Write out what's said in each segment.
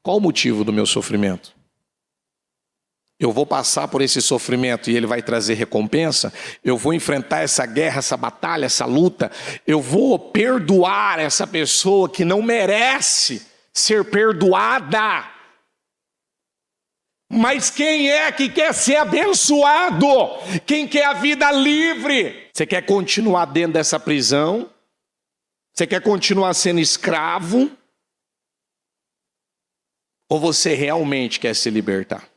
Qual o motivo do meu sofrimento? Eu vou passar por esse sofrimento e ele vai trazer recompensa? Eu vou enfrentar essa guerra, essa batalha, essa luta? Eu vou perdoar essa pessoa que não merece ser perdoada? Mas quem é que quer ser abençoado? Quem quer a vida livre? Você quer continuar dentro dessa prisão? Você quer continuar sendo escravo? Ou você realmente quer se libertar?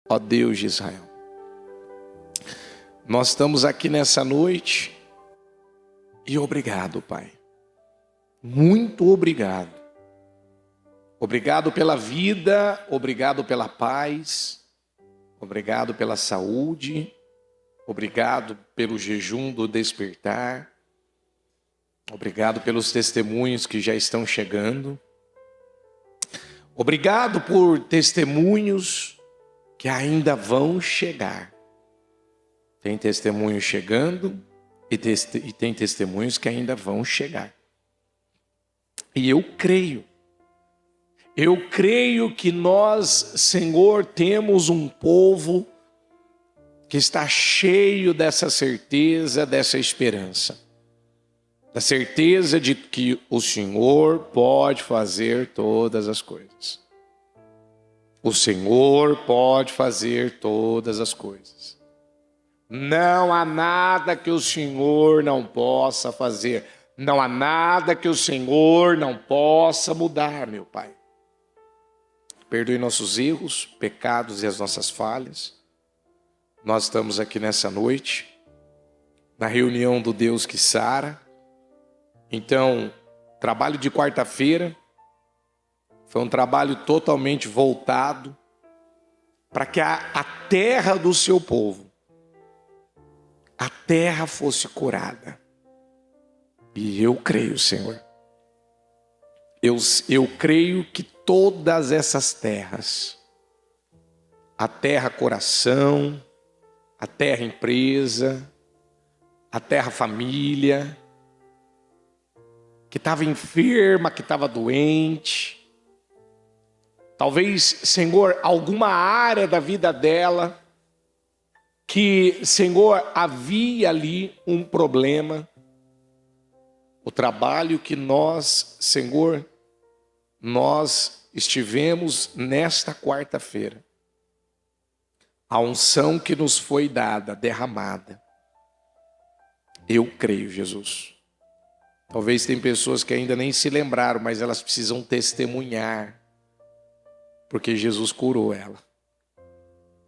Ó Deus de Israel, nós estamos aqui nessa noite e obrigado, Pai. Muito obrigado. Obrigado pela vida, obrigado pela paz, obrigado pela saúde, obrigado pelo jejum do despertar, obrigado pelos testemunhos que já estão chegando, obrigado por testemunhos que ainda vão chegar. Tem testemunhos chegando e tem testemunhos que ainda vão chegar. E eu creio que nós, Senhor, temos um povo que está cheio dessa certeza, dessa esperança. Da certeza de que o Senhor pode fazer todas as coisas. O Senhor pode fazer todas as coisas. Não há nada que o Senhor não possa fazer. Não há nada que o Senhor não possa mudar, meu Pai. Perdoe nossos erros, pecados e as nossas falhas. Nós estamos aqui nessa noite, na reunião do Deus que sara. Então, trabalho de quarta-feira foi um trabalho totalmente voltado para que a terra do seu povo, a terra fosse curada. E eu creio, Senhor. Eu creio que todas essas terras, a terra coração, a terra empresa, a terra família, que estava enferma, que estava doente, talvez, Senhor, alguma área da vida dela, que, Senhor, havia ali um problema. O trabalho que nós, Senhor, nós estivemos nesta quarta-feira. A unção que nos foi dada, derramada. Eu creio, Jesus. Talvez tem pessoas que ainda nem se lembraram, mas elas precisam testemunhar. Porque Jesus curou ela.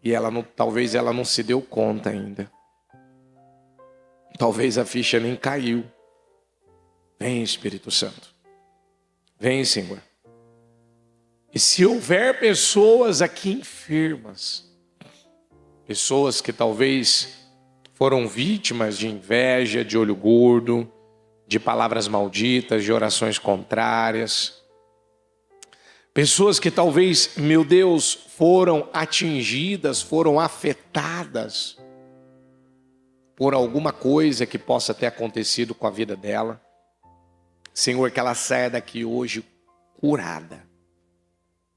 E talvez ela não se deu conta ainda. Talvez a ficha nem caiu. Vem, Espírito Santo. Vem, Senhor. E se houver pessoas aqui enfermas, pessoas que talvez foram vítimas de inveja, de olho gordo, de palavras malditas, de orações contrárias, pessoas que talvez, meu Deus, foram atingidas, foram afetadas por alguma coisa que possa ter acontecido com a vida dela. Senhor, que ela saia daqui hoje curada.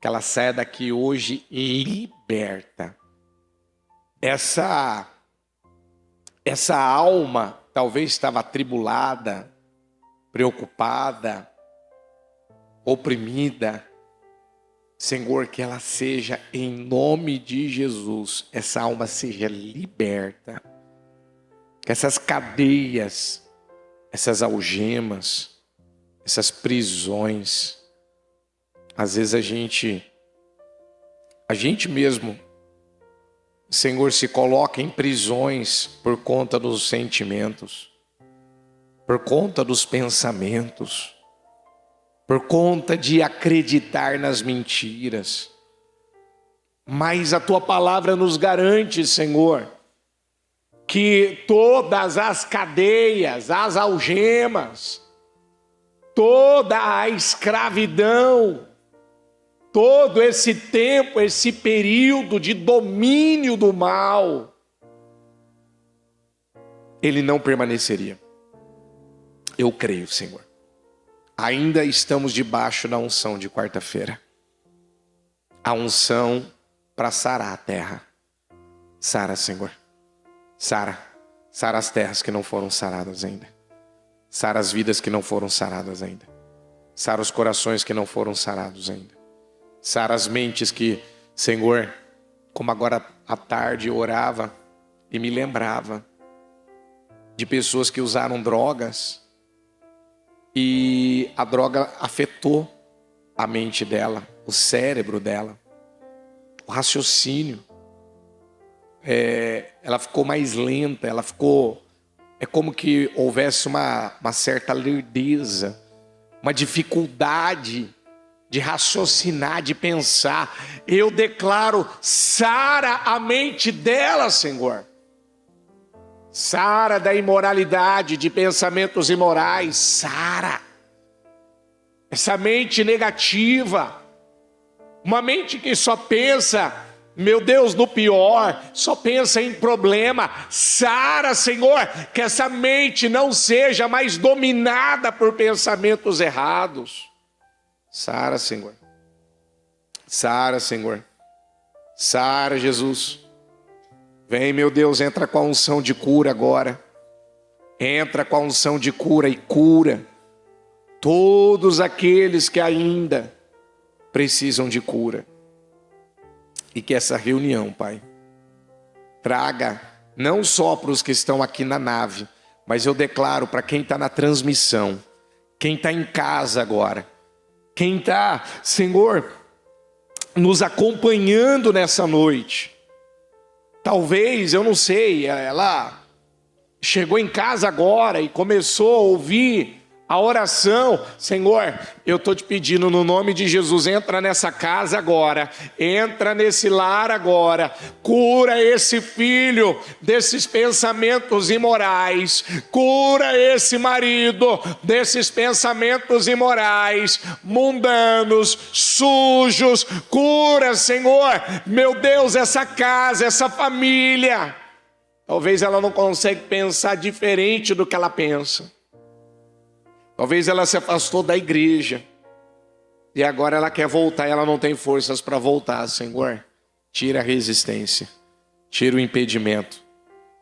Que ela saia daqui hoje liberta. Essa alma talvez estava atribulada, preocupada, oprimida. Senhor, que ela seja, em nome de Jesus, essa alma seja liberta. Que essas cadeias, essas algemas, essas prisões, às vezes a gente mesmo, Senhor, se coloca em prisões por conta dos sentimentos, por conta dos pensamentos, por conta de acreditar nas mentiras. Mas a Tua palavra nos garante, Senhor, que todas as cadeias, as algemas, toda a escravidão, todo esse tempo, esse período de domínio do mal, ele não permaneceria. Eu creio, Senhor. Ainda estamos debaixo da unção de quarta-feira. A unção para sarar a terra. Sara, Senhor. Sara. Sara as terras que não foram saradas ainda. Sara as vidas que não foram saradas ainda. Sara os corações que não foram sarados ainda. Sara as mentes que, Senhor, como agora à tarde eu orava e me lembrava de pessoas que usaram drogas e a droga afetou a mente dela, o cérebro dela, o raciocínio. Ela ficou mais lenta, ela ficou... É como que houvesse uma certa lerdeza, uma dificuldade de raciocinar, de pensar. Eu declaro, sara a mente dela, Senhor. Sara da imoralidade, de pensamentos imorais. Sara essa mente negativa, uma mente que só pensa, meu Deus, no pior, só pensa em problema. Sara, Senhor, que essa mente não seja mais dominada por pensamentos errados. Sara, Senhor. Sara, Senhor. Sara, Jesus. Vem, meu Deus, entra com a unção de cura agora. Entra com a unção de cura e cura todos aqueles que ainda precisam de cura. E que essa reunião, Pai, traga não só para os que estão aqui na nave, mas eu declaro para quem está na transmissão, quem está em casa agora, quem está, Senhor, nos acompanhando nessa noite. Talvez, eu não sei, ela chegou em casa agora e começou a ouvir a oração. Senhor, eu estou te pedindo no nome de Jesus, entra nessa casa agora, entra nesse lar agora, cura esse filho desses pensamentos imorais, cura esse marido desses pensamentos imorais, mundanos, sujos, cura, Senhor, meu Deus, essa casa, essa família. Talvez ela não consiga pensar diferente do que ela pensa. Talvez ela se afastou da igreja e agora ela quer voltar e ela não tem forças para voltar. Senhor, tira a resistência, tira o impedimento,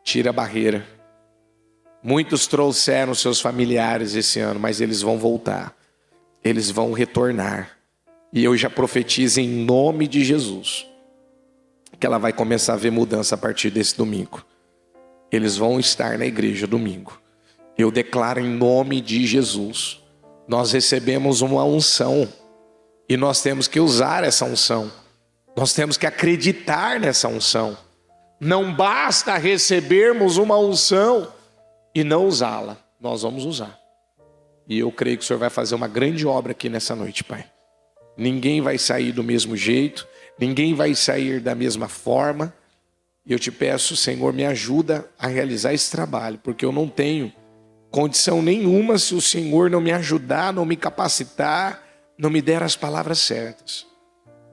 tira a barreira. Muitos trouxeram seus familiares esse ano, mas eles vão voltar, eles vão retornar. E eu já profetizo em nome de Jesus que ela vai começar a ver mudança a partir desse domingo. Eles vão estar na igreja domingo. Eu declaro em nome de Jesus, nós recebemos uma unção e nós temos que usar essa unção, nós temos que acreditar nessa unção. Não basta recebermos uma unção e não usá-la, nós vamos usar. E eu creio que o Senhor vai fazer uma grande obra aqui nessa noite, Pai. Ninguém vai sair do mesmo jeito, ninguém vai sair da mesma forma. E eu te peço, Senhor, me ajuda a realizar esse trabalho, porque eu não tenho condição nenhuma se o Senhor não me ajudar, não me capacitar, não me der as palavras certas.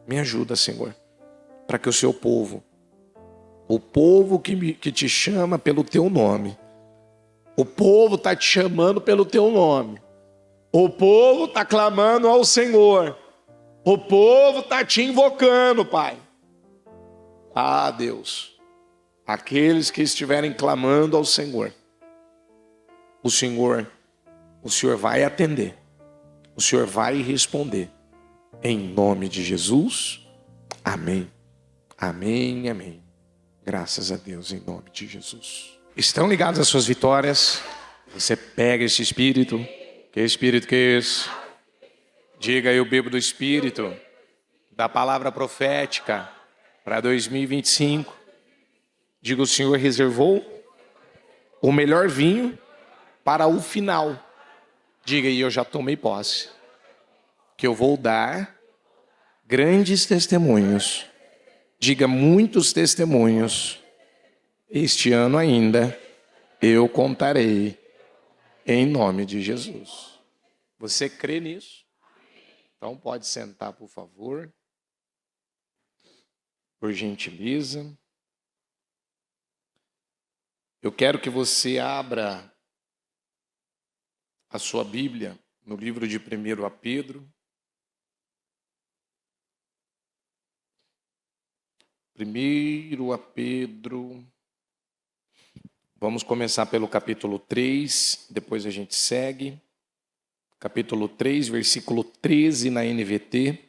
Me ajuda, Senhor, para que o seu povo, o povo que te chama pelo teu nome, o povo está te chamando pelo teu nome, o povo está clamando ao Senhor, o povo está te invocando, Pai. Ah, Deus, aqueles que estiverem clamando ao Senhor, o Senhor vai atender, o Senhor vai responder, em nome de Jesus, amém, amém, amém, graças a Deus, em nome de Jesus. Estão ligados às suas vitórias? Você pega esse Espírito, que Espírito que é esse? Diga, eu bebo do Espírito, da palavra profética, para 2025, diga, o Senhor reservou o melhor vinho para o final. Diga, e eu já tomei posse, que eu vou dar grandes testemunhos. Diga, muitos testemunhos. Este ano ainda eu contarei, em nome de Jesus. Você crê nisso? Então pode sentar, por favor. por gentileza. Eu quero que você abra a sua Bíblia no livro de 1 a Pedro. 1 a Pedro. Vamos começar pelo capítulo 3, depois a gente segue. Capítulo 3, versículo 13 na NVT.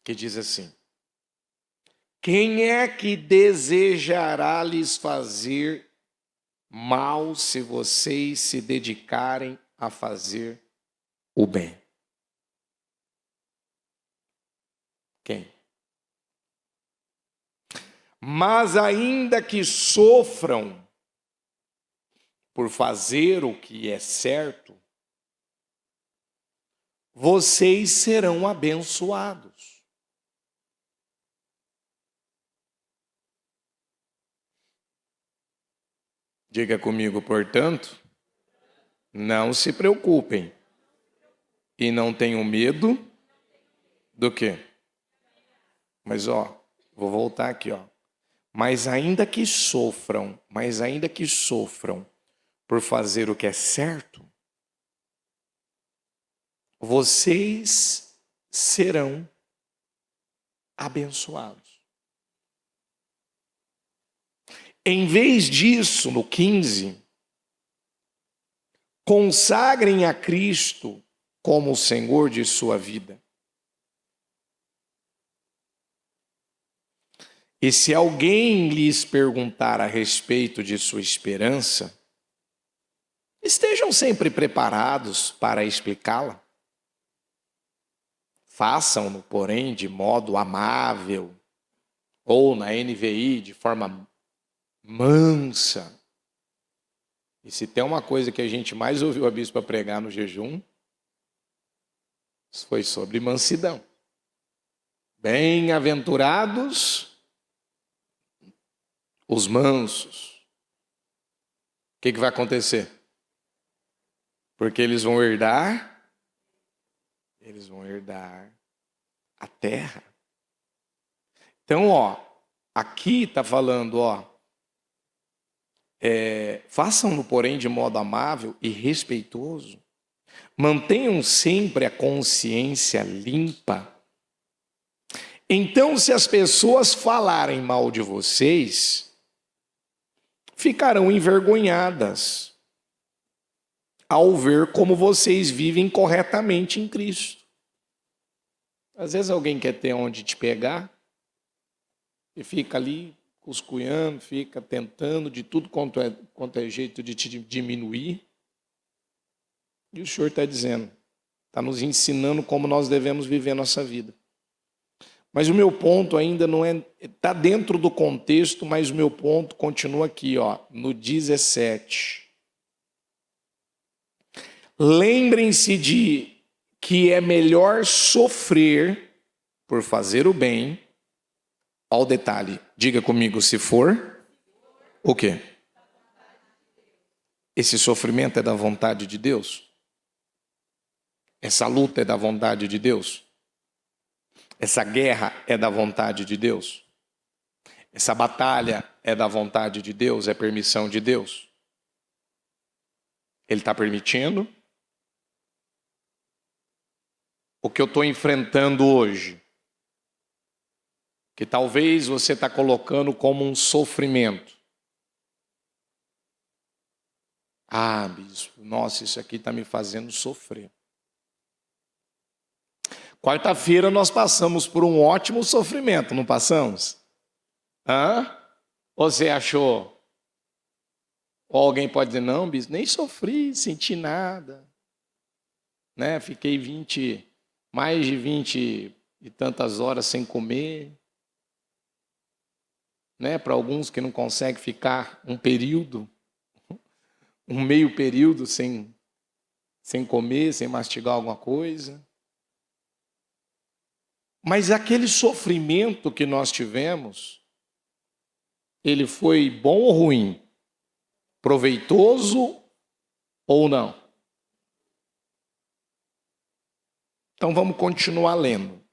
Que diz assim: quem é que desejará lhes fazer mal se vocês se dedicarem a fazer o bem? Quem? Mas ainda que sofram por fazer o que é certo, vocês serão abençoados. Diga comigo, portanto, não se preocupem e não tenham medo do quê? Mas vou voltar aqui, Mas ainda que sofram por fazer o que é certo, vocês serão abençoados. Em vez disso, no 15, consagrem a Cristo como o Senhor de sua vida. E se alguém lhes perguntar a respeito de sua esperança, estejam sempre preparados para explicá-la. Façam-no, porém, de modo amável, ou na NVI, de forma mansa. E se tem uma coisa que a gente mais ouviu a bispa pregar no jejum, foi sobre mansidão. Bem-aventurados os mansos. O que vai acontecer? Porque eles vão herdar a terra. Então, aqui está falando, façam-no, porém, de modo amável e respeitoso. Mantenham sempre a consciência limpa. Então, se as pessoas falarem mal de vocês, ficarão envergonhadas ao ver como vocês vivem corretamente em Cristo. Às vezes alguém quer ter onde te pegar e fica ali cuscunhando, fica tentando de tudo quanto é jeito de te diminuir. E o Senhor está dizendo, está nos ensinando como nós devemos viver a nossa vida. Mas o meu ponto ainda não está dentro do contexto, mas o meu ponto continua aqui, no 17. Lembrem-se de que é melhor sofrer por fazer o bem. Ao detalhe, diga comigo, se for o quê? Esse sofrimento é da vontade de Deus? Essa luta é da vontade de Deus? Essa guerra é da vontade de Deus? Essa batalha é da vontade de Deus? É permissão de Deus? Ele está permitindo? O que eu estou enfrentando hoje, que talvez você está colocando como um sofrimento. Ah, bispo, nossa, isso aqui está me fazendo sofrer. Quarta-feira nós passamos por um ótimo sofrimento, não passamos? Ou você achou? Ou alguém pode dizer, não, bispo, nem sofri, senti nada. Né? Fiquei mais de 20 e tantas horas sem comer. Né? Para alguns que não conseguem ficar um meio período sem comer, sem mastigar alguma coisa. Mas aquele sofrimento que nós tivemos, ele foi bom ou ruim? Proveitoso ou não? Então vamos continuar lendo.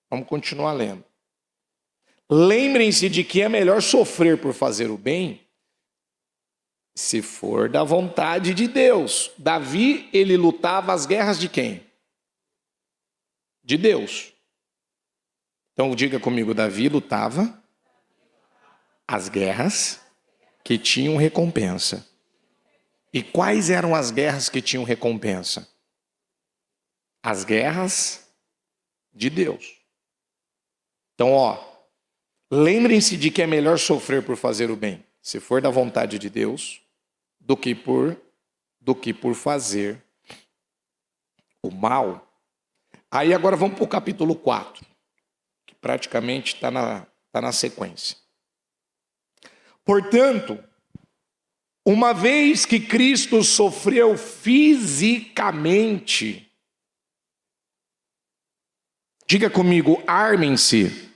Vamos continuar lendo. Lembrem-se de que é melhor sofrer por fazer o bem, se for da vontade de Deus. Davi, ele lutava as guerras de quem? De Deus. Então diga comigo, Davi lutava as guerras que tinham recompensa. E quais eram as guerras que tinham recompensa? As guerras de Deus. Então, lembrem-se de que é melhor sofrer por fazer o bem, se for da vontade de Deus, do que por fazer o mal. Aí agora vamos para o capítulo 4, que praticamente está na sequência. Portanto, uma vez que Cristo sofreu fisicamente, diga comigo, armem-se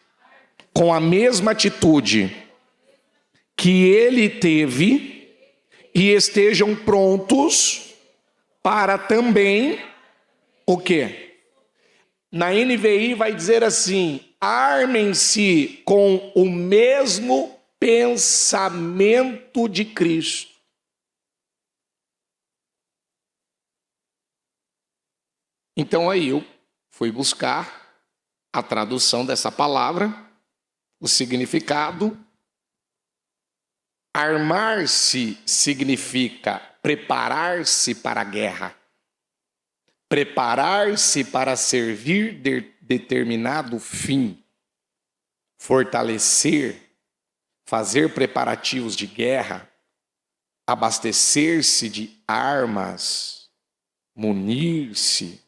com a mesma atitude que ele teve e estejam prontos para também o quê? Na NVI vai dizer assim: armem-se com o mesmo pensamento de Cristo. Então aí eu fui buscar a tradução dessa palavra, o significado. Armar-se significa preparar-se para a guerra, preparar-se para servir determinado fim, fortalecer, fazer preparativos de guerra, abastecer-se de armas, munir-se,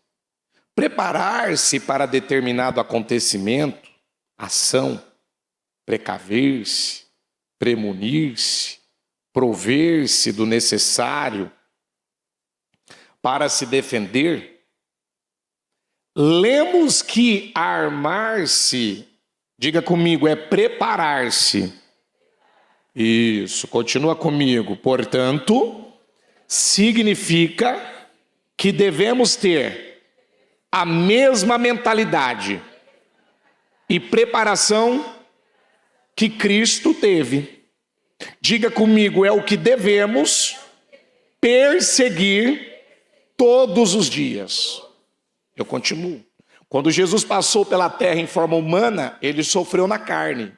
preparar-se para determinado acontecimento, ação, precaver-se, premunir-se, prover-se do necessário para se defender. Lemos que armar-se, diga comigo, é preparar-se. Isso, continua comigo. Portanto, significa que devemos ter a mesma mentalidade e preparação que Cristo teve. Diga comigo, é o que devemos perseguir todos os dias. Eu continuo. Quando Jesus passou pela terra em forma humana, ele sofreu na carne,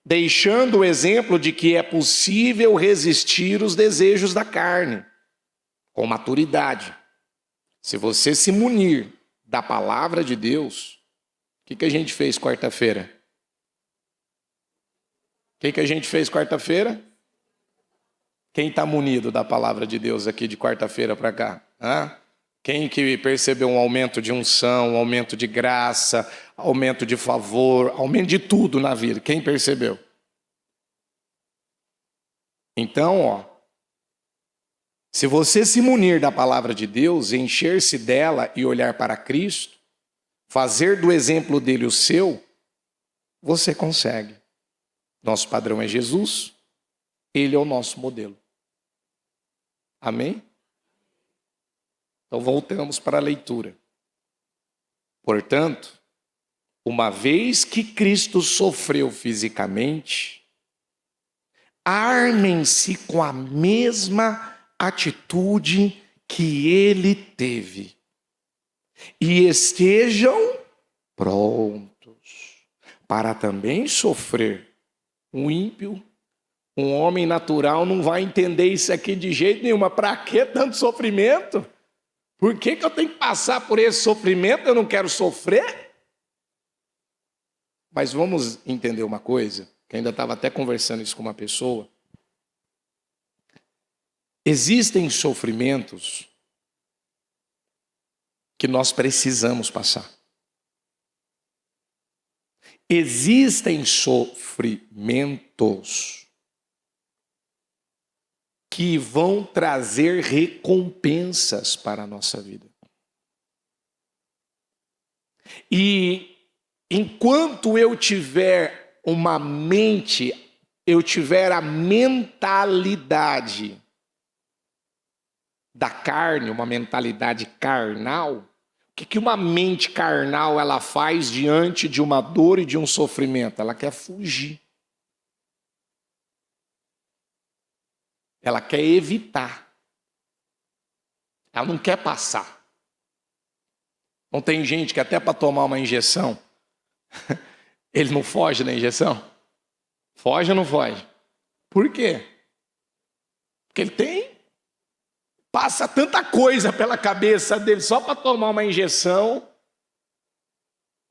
deixando o exemplo de que é possível resistir os desejos da carne, com maturidade. Se você se munir da palavra de Deus, o que a gente fez quarta-feira? O que a gente fez quarta-feira? Quem está munido da palavra de Deus aqui de quarta-feira para cá? Quem que percebeu um aumento de unção, um aumento de graça, aumento de favor, aumento de tudo na vida? Quem percebeu? Então, se você se munir da palavra de Deus, encher-se dela e olhar para Cristo, fazer do exemplo dele o seu, você consegue. Nosso padrão é Jesus, ele é o nosso modelo. Amém? Então voltamos para a leitura. Portanto, uma vez que Cristo sofreu fisicamente, armem-se com a mesma atitude que ele teve e estejam prontos para também sofrer. Um ímpio, um homem natural não vai entender isso aqui de jeito nenhum. Para que tanto sofrimento? Por que eu tenho que passar por esse sofrimento? Eu não quero sofrer. Mas vamos entender uma coisa, que ainda estava até conversando isso com uma pessoa. Existem sofrimentos que nós precisamos passar. Existem sofrimentos que vão trazer recompensas para a nossa vida. E enquanto eu tiver uma mente, eu tiver a mentalidade da carne, uma mentalidade carnal, que uma mente carnal ela faz diante de uma dor e de um sofrimento? Ela quer fugir. Ela quer evitar. Ela não quer passar. Não tem gente que até para tomar uma injeção, ele não foge da injeção? Foge ou não foge? Por quê? Porque ele passa tanta coisa pela cabeça dele só para tomar uma injeção.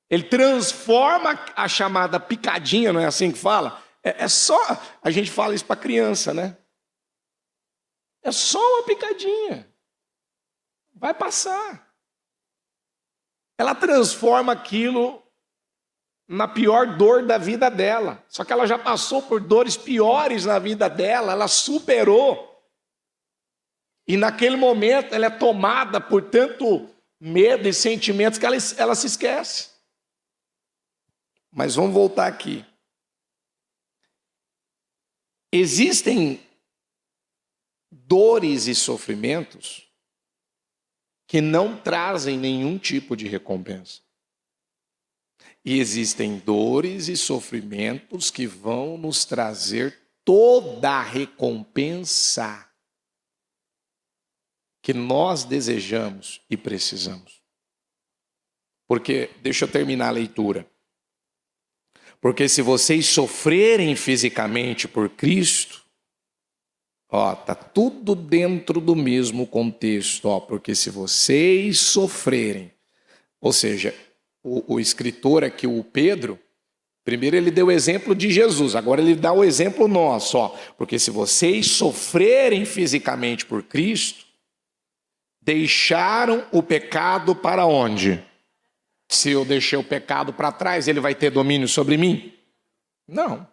Ele transforma a chamada picadinha, não é assim que fala? É só, a gente fala isso para criança, né? É só uma picadinha. Vai passar. Ela transforma aquilo na pior dor da vida dela. Só que ela já passou por dores piores na vida dela, ela superou. E naquele momento ela é tomada por tanto medo e sentimentos que ela se esquece. Mas vamos voltar aqui. Existem dores e sofrimentos que não trazem nenhum tipo de recompensa. E existem dores e sofrimentos que vão nos trazer toda a recompensa que nós desejamos e precisamos. Porque, deixa eu terminar a leitura. Porque se vocês sofrerem fisicamente por Cristo, tá tudo dentro do mesmo contexto, porque se vocês sofrerem, ou seja, o escritor aqui, o Pedro, primeiro ele deu o exemplo de Jesus, agora ele dá o exemplo nosso, porque se vocês sofrerem fisicamente por Cristo, deixaram o pecado para onde? Se eu deixei o pecado para trás, ele vai ter domínio sobre mim? Não.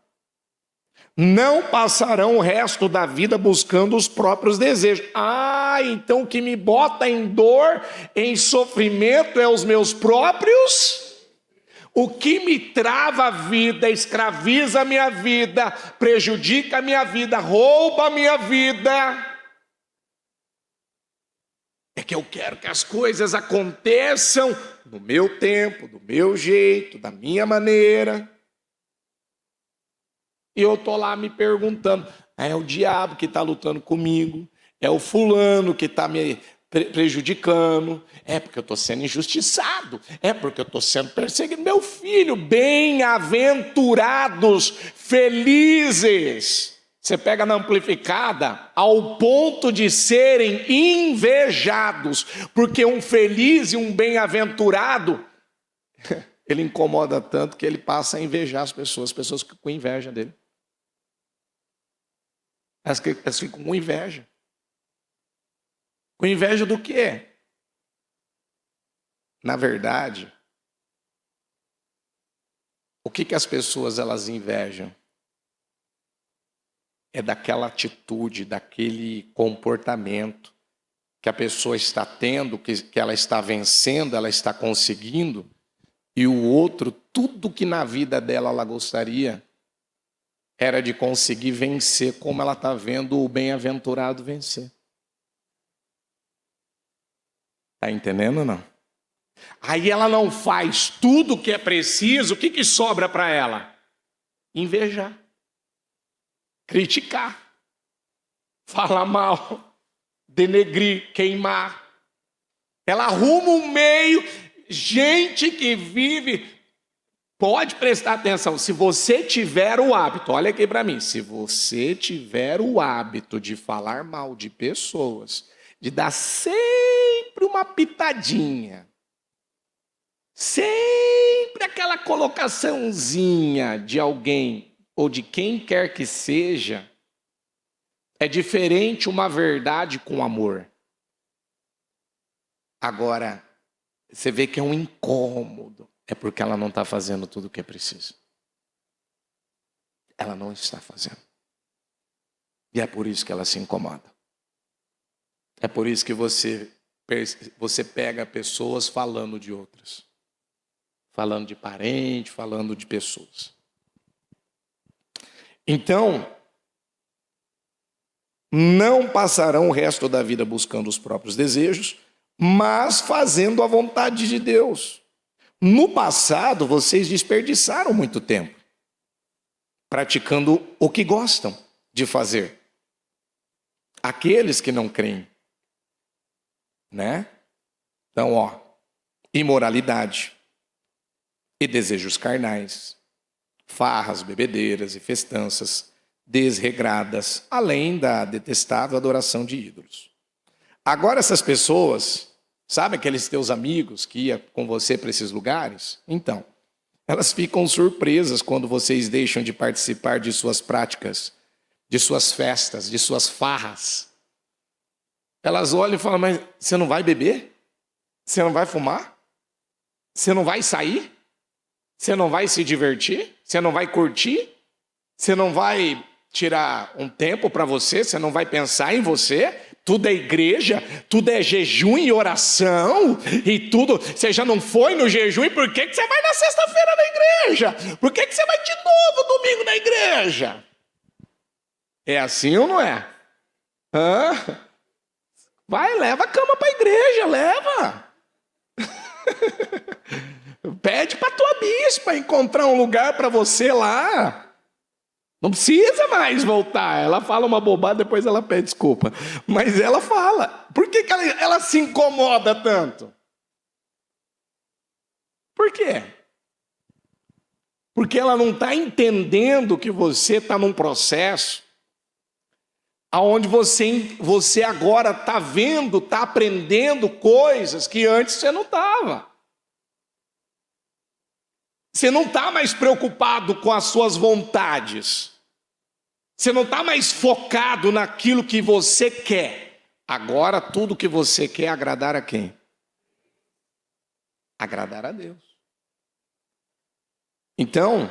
Não passarão o resto da vida buscando os próprios desejos. Então o que me bota em dor, em sofrimento, é os meus próprios? O que me trava a vida, escraviza a minha vida, prejudica a minha vida, rouba a minha vida, é que eu quero que as coisas aconteçam no meu tempo, do meu jeito, da minha maneira. E eu estou lá me perguntando, é o diabo que está lutando comigo, é o fulano que está me prejudicando, é porque eu estou sendo injustiçado, é porque eu estou sendo perseguido. Meu filho, bem-aventurados, felizes. Você pega na amplificada, ao ponto de serem invejados, porque um feliz e um bem-aventurado, ele incomoda tanto que ele passa a invejar as pessoas ficam com inveja dele. Elas ficam com inveja. Com inveja do quê? Na verdade, o que as pessoas elas invejam? É daquela atitude, daquele comportamento que a pessoa está tendo, que ela está vencendo, ela está conseguindo, e o outro, tudo que na vida dela ela gostaria, era de conseguir vencer como ela está vendo o bem-aventurado vencer. Está entendendo ou não? Aí ela não faz tudo o que é preciso, o que sobra para ela? Invejar, criticar, falar mal, denegrir, queimar. Ela arruma um meio, gente que vive... Pode prestar atenção, se você tiver o hábito, olha aqui para mim, se você tiver o hábito de falar mal de pessoas, de dar sempre uma pitadinha, sempre aquela colocaçãozinha de alguém ou de quem quer que seja, é diferente uma verdade com amor. Agora, você vê que é um incômodo. É porque ela não está fazendo tudo o que é preciso. Ela não está fazendo. E é por isso que ela se incomoda. É por isso que você pega pessoas falando de outras. Falando de parente, falando de pessoas. Então, não passarão o resto da vida buscando os próprios desejos, mas fazendo a vontade de Deus. No passado, vocês desperdiçaram muito tempo praticando o que gostam de fazer. Aqueles que não creem, né? Então, imoralidade e desejos carnais, farras, bebedeiras e festanças desregradas, além da detestável adoração de ídolos. Agora essas pessoas, sabe aqueles teus amigos que iam com você para esses lugares? Então, elas ficam surpresas quando vocês deixam de participar de suas práticas, de suas festas, de suas farras. Elas olham e falam, mas você não vai beber? Você não vai fumar? Você não vai sair? Você não vai se divertir? Você não vai curtir? Você não vai tirar um tempo para você? Você não vai pensar em você? Tudo é igreja, tudo é jejum e oração, e tudo. Você já não foi no jejum, e por que você vai na sexta-feira na igreja? Por que você vai de novo domingo na igreja? É assim ou não é? Vai, leva a cama para a igreja, leva. Pede para a tua bispa encontrar um lugar para você lá. Não precisa mais voltar. Ela fala uma bobagem, depois ela pede desculpa. Mas ela fala. Por que ela se incomoda tanto? Por quê? Porque ela não está entendendo que você está num processo onde você agora está vendo, está aprendendo coisas que antes você não estava. Você não está mais preocupado com as suas vontades. Você não está mais focado naquilo que você quer. Agora tudo que você quer é agradar a quem? Agradar a Deus. Então,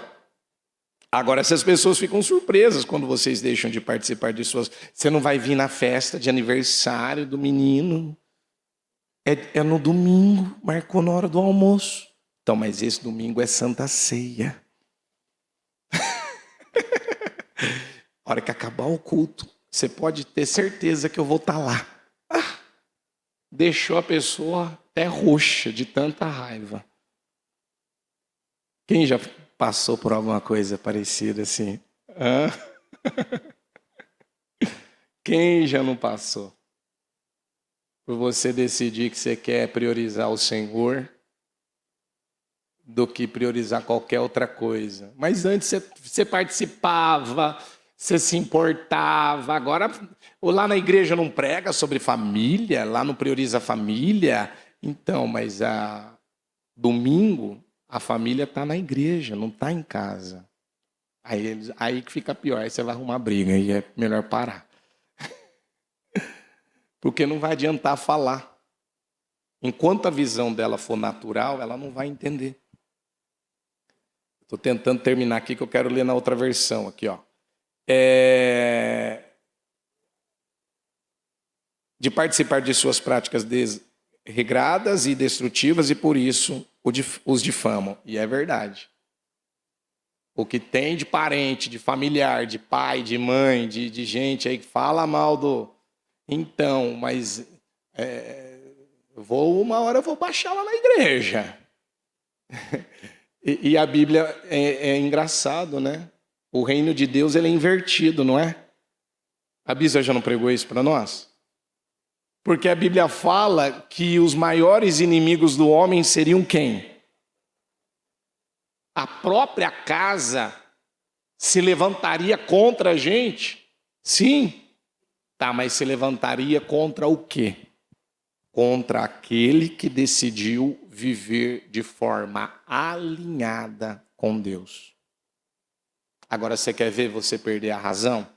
agora essas pessoas ficam surpresas quando vocês deixam de participar de suas... Você não vai vir na festa de aniversário do menino. É no domingo, marcou na hora do almoço. Então, mas esse domingo é Santa Ceia. A hora que acabar o culto, você pode ter certeza que eu vou estar lá. Deixou a pessoa até roxa de tanta raiva. Quem já passou por alguma coisa parecida assim? Quem já não passou? Por você decidir que você quer priorizar o Senhor do que priorizar qualquer outra coisa. Mas antes você participava, você se importava. Agora, lá na igreja não prega sobre família, lá não prioriza a família. Então, mas domingo, a família está na igreja, não está em casa. Aí que fica pior, aí você vai arrumar briga, aí é melhor parar. Porque não vai adiantar falar. Enquanto a visão dela for natural, ela não vai entender. Estou tentando terminar aqui, que eu quero ler na outra versão. Aqui, ó. De participar de suas práticas desregradas e destrutivas, e por isso os difamam. E é verdade. O que tem de parente, de familiar, de pai, de mãe, de gente aí que fala mal do... Então, mas uma hora eu vou baixar lá na igreja. E a Bíblia é engraçado, né? O reino de Deus ele é invertido, não é? A Bíblia já não pregou isso para nós? Porque a Bíblia fala que os maiores inimigos do homem seriam quem? A própria casa se levantaria contra a gente? Sim. Tá, mas se levantaria contra o quê? Contra aquele que decidiu viver de forma alinhada com Deus. Agora, você quer ver você perder a razão?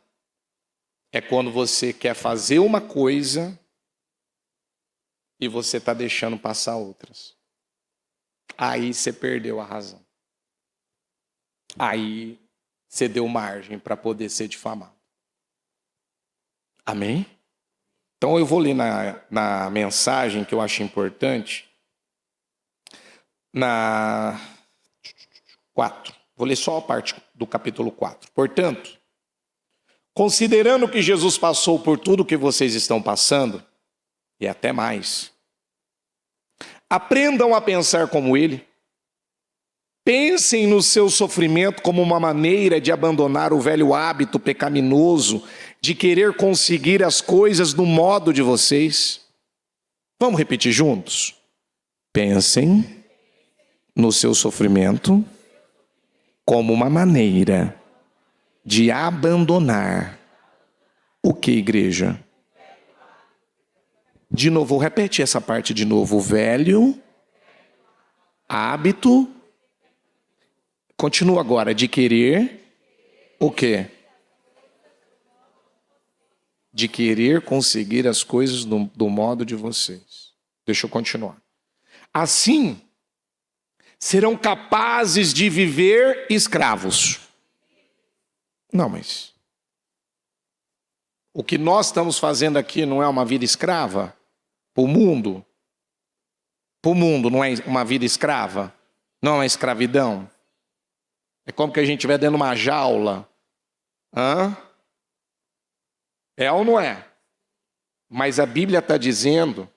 É quando você quer fazer uma coisa e você está deixando passar outras. Aí você perdeu a razão. Aí você deu margem para poder ser difamado. Amém? Então eu vou ler na mensagem que eu acho importante. Na 4. Vou ler só a parte do capítulo 4. Portanto, considerando que Jesus passou por tudo que vocês estão passando, e até mais, Aprendam a pensar como ele. Pensem no seu sofrimento como uma maneira de abandonar o velho hábito pecaminoso de querer conseguir as coisas no modo de vocês. Vamos repetir juntos? Pensem no seu sofrimento como uma maneira de abandonar o que, igreja? De novo, repete essa parte de novo. O velho hábito. Continua agora, de querer o quê? De querer conseguir as coisas do modo de vocês. Deixa eu continuar. Assim, serão capazes de viver escravos. Não, mas o que nós estamos fazendo aqui não é uma vida escrava? Para o mundo? Para o mundo não é uma vida escrava? Não é uma escravidão? É como que a gente estiver dentro de uma jaula. Hã? É ou não é? Mas a Bíblia está dizendo,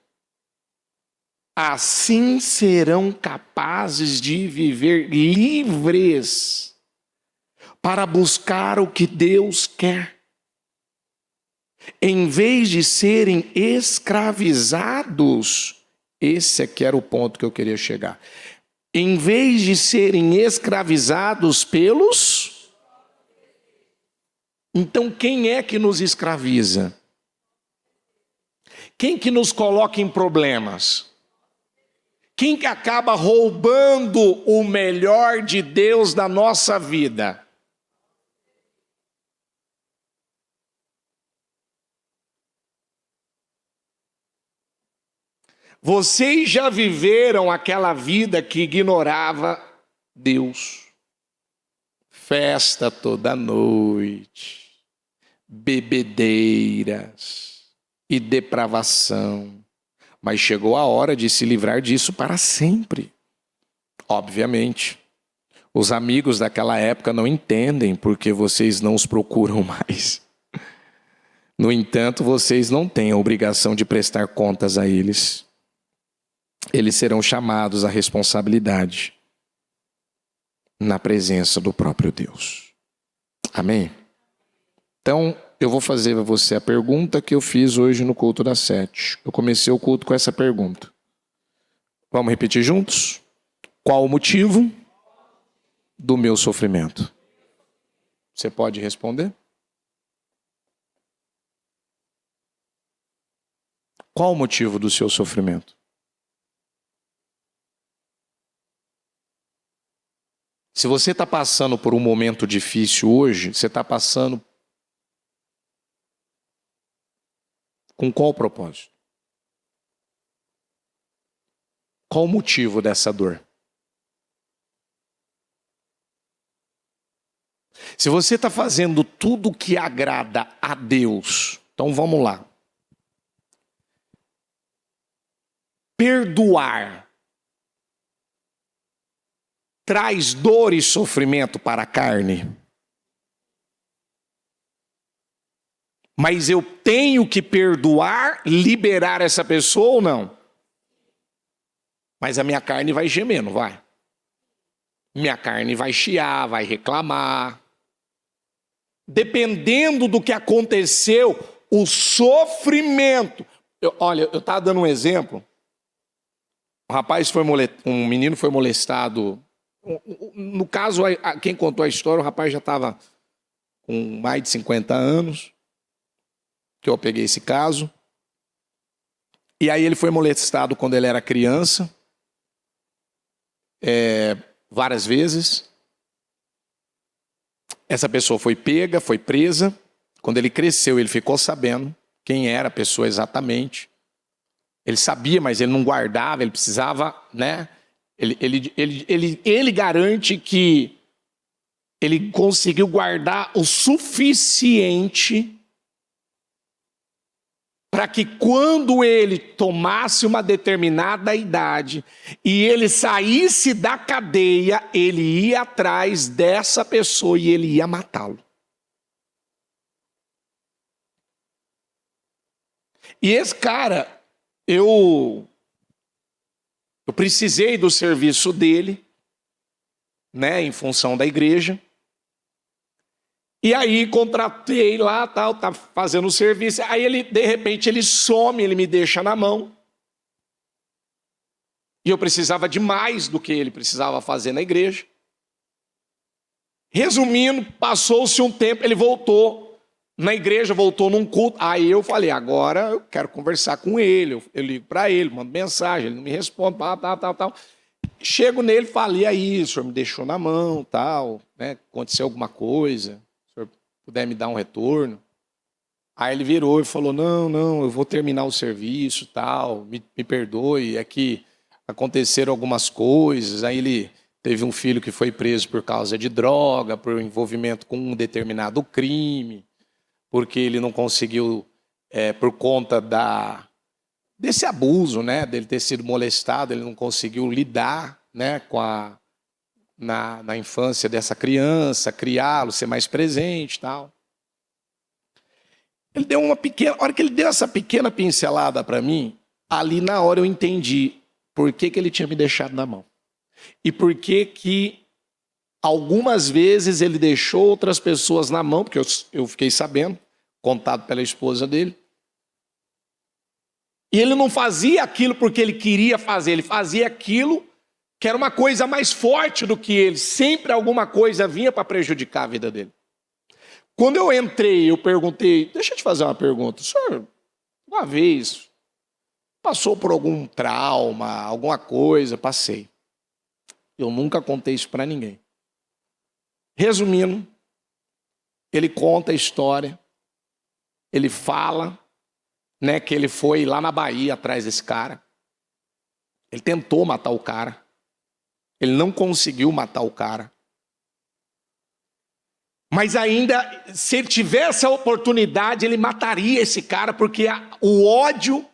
assim serão capazes de viver livres para buscar o que Deus quer. Em vez de serem escravizados, esse aqui era o ponto que eu queria chegar. Em vez de serem escravizados pelos... Então quem é que nos escraviza? Quem que nos coloca em problemas? Quem que acaba roubando o melhor de Deus da nossa vida? Vocês já viveram aquela vida que ignorava Deus? Festa toda noite, bebedeiras e depravação. Mas chegou a hora de se livrar disso para sempre. Obviamente, os amigos daquela época não entendem porque vocês não os procuram mais. No entanto, vocês não têm a obrigação de prestar contas a eles. Eles serão chamados à responsabilidade na presença do próprio Deus. Amém? Então, eu vou fazer a você a pergunta que eu fiz hoje no culto das 7. Eu comecei o culto com essa pergunta. Vamos repetir juntos? Qual o motivo do meu sofrimento? Você pode responder? Qual o motivo do seu sofrimento? Se você está passando por um momento difícil hoje, você está passando com qual propósito? Qual o motivo dessa dor? Se você está fazendo tudo que agrada a Deus, então vamos lá. Perdoar traz dor e sofrimento para a carne. Mas eu tenho que perdoar, liberar essa pessoa ou não? Mas a minha carne vai gemer, não vai? Minha carne vai chiar, vai reclamar. Dependendo do que aconteceu, o sofrimento. Olha, eu estava dando um exemplo. Um menino foi molestado. No caso, quem contou a história, o rapaz já estava com mais de 50 anos, que eu peguei esse caso. E aí ele foi molestado quando ele era criança, várias vezes. Essa pessoa foi pega, foi presa. Quando ele cresceu, ele ficou sabendo quem era a pessoa exatamente. Ele sabia, mas ele não guardava, ele precisava, né? Ele garante que ele conseguiu guardar o suficiente para que quando ele tomasse uma determinada idade e ele saísse da cadeia, ele ia atrás dessa pessoa e ele ia matá-lo. E esse cara, eu Eu precisei do serviço dele, né, em função da igreja. E aí contratei lá, tal, tá fazendo o serviço. Aí ele, de repente, ele some, ele me deixa na mão. E eu precisava de mais do que ele precisava fazer na igreja. Resumindo, passou-se um tempo, ele voltou na igreja, voltou num culto. Aí eu falei, agora eu quero conversar com ele. Eu ligo para ele, mando mensagem, ele não me responde, tal. Chego nele e falo, e aí, o senhor me deixou na mão, tal, né? Aconteceu alguma coisa, se o senhor puder me dar um retorno. Aí ele virou e falou, não, eu vou terminar o serviço, tal, me perdoe, é que aconteceram algumas coisas. Aí ele teve um filho que foi preso por causa de droga, por envolvimento com um determinado crime, porque ele não conseguiu, por conta desse abuso, né, dele ter sido molestado, ele não conseguiu lidar, né, na infância dessa criança, criá-lo, ser mais presente e tal. Ele deu a hora que ele deu essa pequena pincelada para mim, ali na hora eu entendi por que ele tinha me deixado na mão. E por que algumas vezes ele deixou outras pessoas na mão, porque eu fiquei sabendo, contado pela esposa dele. E ele não fazia aquilo porque ele queria fazer, ele fazia aquilo que era uma coisa mais forte do que ele. Sempre alguma coisa vinha para prejudicar a vida dele. Quando eu entrei, eu perguntei, deixa eu te fazer uma pergunta, o senhor, uma vez, passou por algum trauma, alguma coisa? Passei. Eu nunca contei isso para ninguém. Resumindo, ele conta a história, ele fala, né, que ele foi lá na Bahia atrás desse cara. Ele tentou matar o cara. Ele não conseguiu matar o cara. Mas ainda, se ele tivesse a oportunidade, ele mataria esse cara, porque o ódio,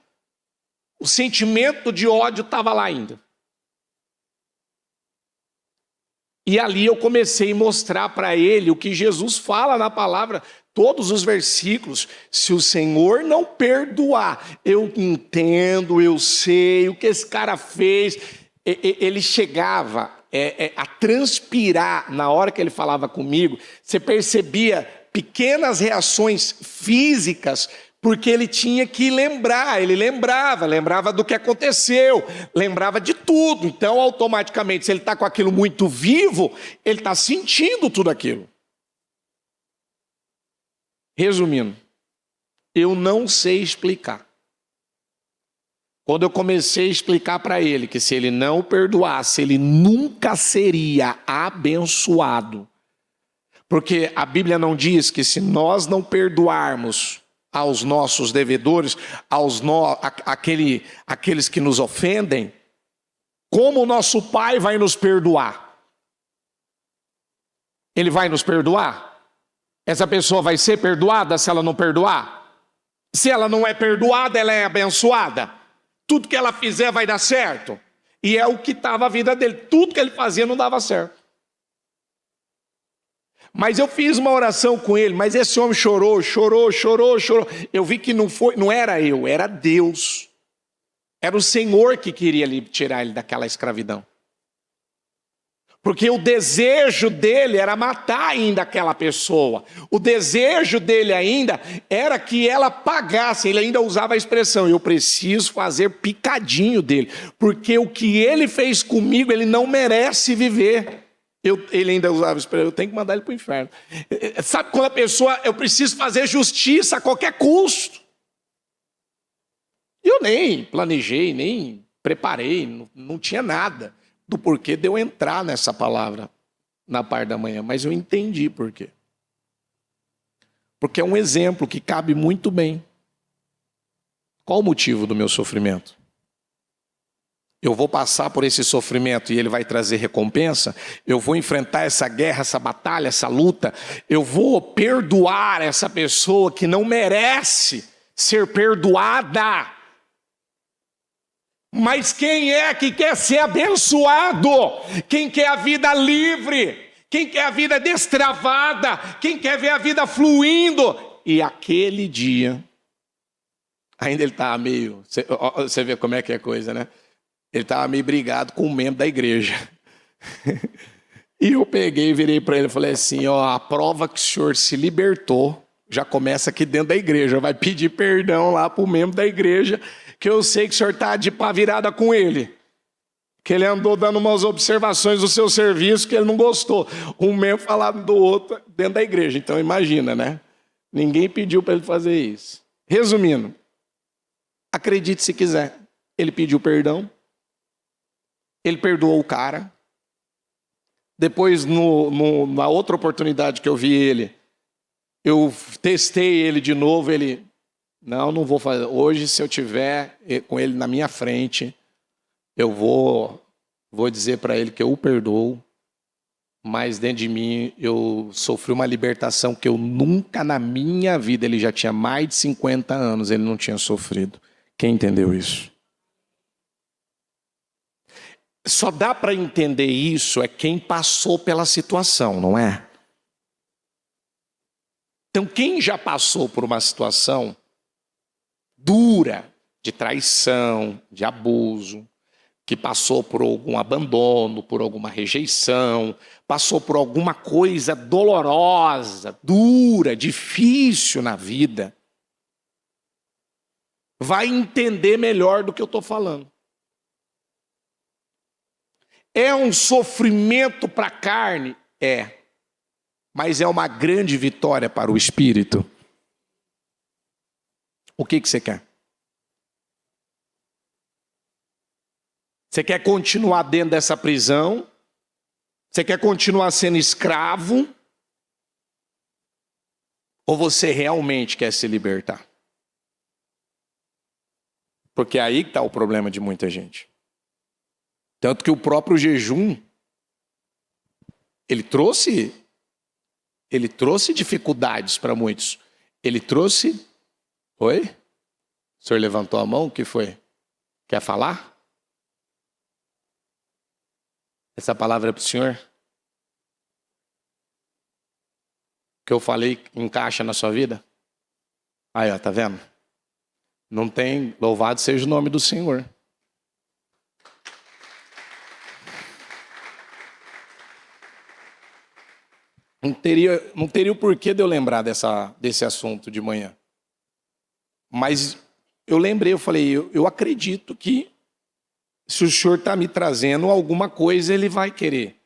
o sentimento de ódio estava lá ainda. E ali eu comecei a mostrar para ele o que Jesus fala na palavra, todos os versículos. Se o Senhor não perdoar, eu entendo, eu sei o que esse cara fez. Ele chegava a transpirar na hora que ele falava comigo. Você percebia pequenas reações físicas, porque ele tinha que lembrar, ele lembrava do que aconteceu, lembrava de tudo. Então, automaticamente, se ele está com aquilo muito vivo, ele está sentindo tudo aquilo. Resumindo, eu não sei explicar. Quando eu comecei a explicar para ele que se ele não perdoasse, ele nunca seria abençoado. Porque a Bíblia não diz que se nós não perdoarmos aos nossos devedores, aqueles que nos ofendem, como o nosso Pai vai nos perdoar? Ele vai nos perdoar? Essa pessoa vai ser perdoada se ela não perdoar? Se ela não é perdoada, ela é abençoada? Tudo que ela fizer vai dar certo? E é o que estava a vida dele. Tudo que ele fazia não dava certo. Mas eu fiz uma oração com ele, mas esse homem chorou. Eu vi que não era eu, era Deus. Era o Senhor que queria tirar ele daquela escravidão. Porque o desejo dele era matar ainda aquela pessoa. O desejo dele ainda era que ela pagasse. Ele ainda usava a expressão, eu preciso fazer picadinho dele. Porque o que ele fez comigo, ele não merece viver. Ele ainda usava a expressão, eu tenho que mandar ele para o inferno. Sabe quando a pessoa, eu preciso fazer justiça a qualquer custo. Eu nem planejei, nem preparei, não tinha nada do porquê de eu entrar nessa palavra na parte da manhã, mas eu entendi por quê. Porque é um exemplo que cabe muito bem. Qual o motivo do meu sofrimento? Eu vou passar por esse sofrimento e ele vai trazer recompensa? Eu vou enfrentar essa guerra, essa batalha, essa luta? Eu vou perdoar essa pessoa que não merece ser perdoada? Mas quem é que quer ser abençoado? Quem quer a vida livre? Quem quer a vida destravada? Quem quer ver a vida fluindo? E aquele dia, ainda ele está meio... Você vê como é que é a coisa, né? Ele estava meio brigado com um membro da igreja. E eu peguei e virei para ele e falei assim, ó, a prova que o senhor se libertou já começa aqui dentro da igreja. Vai pedir perdão lá para o membro da igreja, que eu sei que o senhor está de pá virada com ele. Que ele andou dando umas observações do seu serviço que ele não gostou. Um membro falava do outro dentro da igreja. Então imagina, né? Ninguém pediu para ele fazer isso. Resumindo, acredite se quiser. Ele pediu perdão. Ele perdoou o cara. Depois, na outra oportunidade que eu vi ele, eu testei ele de novo. Ele, não vou fazer. Hoje, se eu tiver com ele na minha frente, eu vou dizer para ele que eu o perdoo, mas dentro de mim eu sofri uma libertação que eu nunca na minha vida, ele já tinha mais de 50 anos, ele não tinha sofrido. Quem entendeu isso? Só dá para entender isso quem passou pela situação, não é? Então, quem já passou por uma situação dura, de traição, de abuso, que passou por algum abandono, por alguma rejeição, passou por alguma coisa dolorosa, dura, difícil na vida, vai entender melhor do que eu estou falando. É um sofrimento para a carne? É. Mas é uma grande vitória para o espírito. O que você quer? Você quer continuar dentro dessa prisão? Você quer continuar sendo escravo? Ou você realmente quer se libertar? Porque é aí que está o problema de muita gente. Tanto que o próprio jejum, ele trouxe dificuldades para muitos. Ele trouxe... Oi? O senhor levantou a mão? O que foi? Quer falar? Essa palavra é para o senhor? O que eu falei encaixa na sua vida? Aí, ó, tá vendo? Não tem, louvado seja o nome do Senhor. Não teria o porquê de eu lembrar desse assunto de manhã. Mas eu lembrei, eu falei, eu acredito que se o senhor está me trazendo alguma coisa, ele vai querer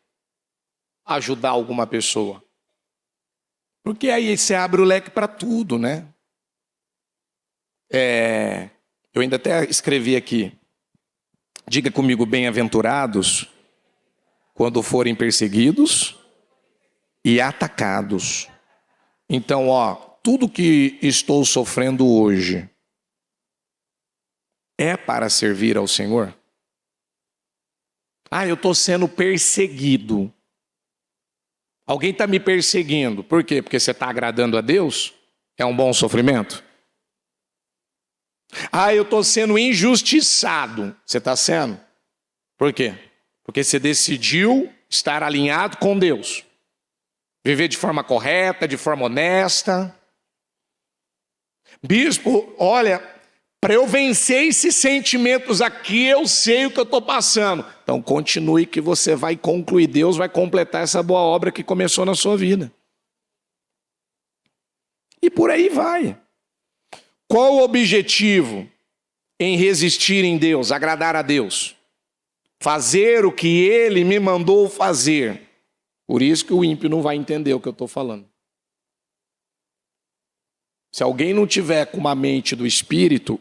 ajudar alguma pessoa. Porque aí você abre o leque para tudo, né? Eu ainda até escrevi aqui. Diga comigo, bem-aventurados quando forem perseguidos e atacados. Então, tudo que estou sofrendo hoje é para servir ao Senhor? Eu estou sendo perseguido. Alguém está me perseguindo. Por quê? Porque você está agradando a Deus? É um bom sofrimento? Eu estou sendo injustiçado. Você está sendo? Por quê? Porque você decidiu estar alinhado com Deus. Viver de forma correta, de forma honesta. Bispo, olha, para eu vencer esses sentimentos aqui, eu sei o que eu estou passando. Então continue que você vai concluir. Deus vai completar essa boa obra que começou na sua vida. E por aí vai. Qual o objetivo em resistir em Deus, agradar a Deus? Fazer o que Ele me mandou fazer. Por isso que o ímpio não vai entender o que eu estou falando. Se alguém não tiver com uma mente do Espírito,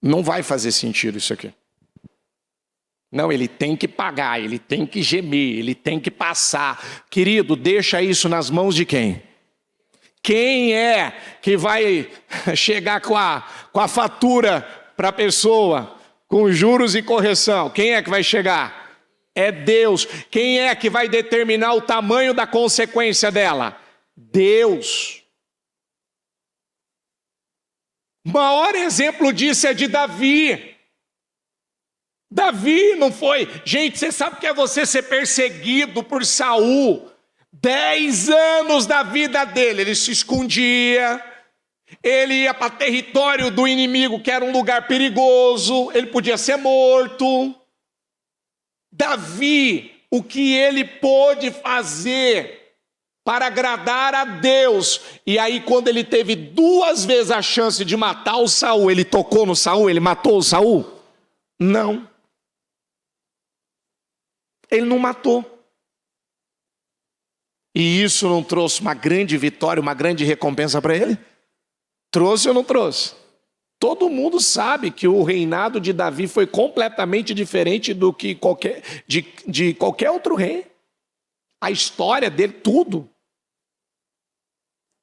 não vai fazer sentido isso aqui. Não, ele tem que pagar, ele tem que gemer, ele tem que passar. Querido, deixa isso nas mãos de quem? Quem é que vai chegar com a fatura para a pessoa, com juros e correção? Quem é que vai chegar? É Deus. Quem é que vai determinar o tamanho da consequência dela? Deus. O maior exemplo disso é de Davi. Davi não foi... Gente, você sabe o que é você ser perseguido por Saul? 10 anos da vida dele, ele se escondia, ele ia para território do inimigo, que era um lugar perigoso, ele podia ser morto. Davi, o que ele pôde fazer para agradar a Deus. E aí, quando ele teve 2 vezes a chance de matar o Saul, ele tocou no Saul, ele matou o Saul? Não. Ele não matou. E isso não trouxe uma grande vitória, uma grande recompensa para ele? Trouxe ou não trouxe? Todo mundo sabe que o reinado de Davi foi completamente diferente do que de qualquer outro rei. A história dele, tudo.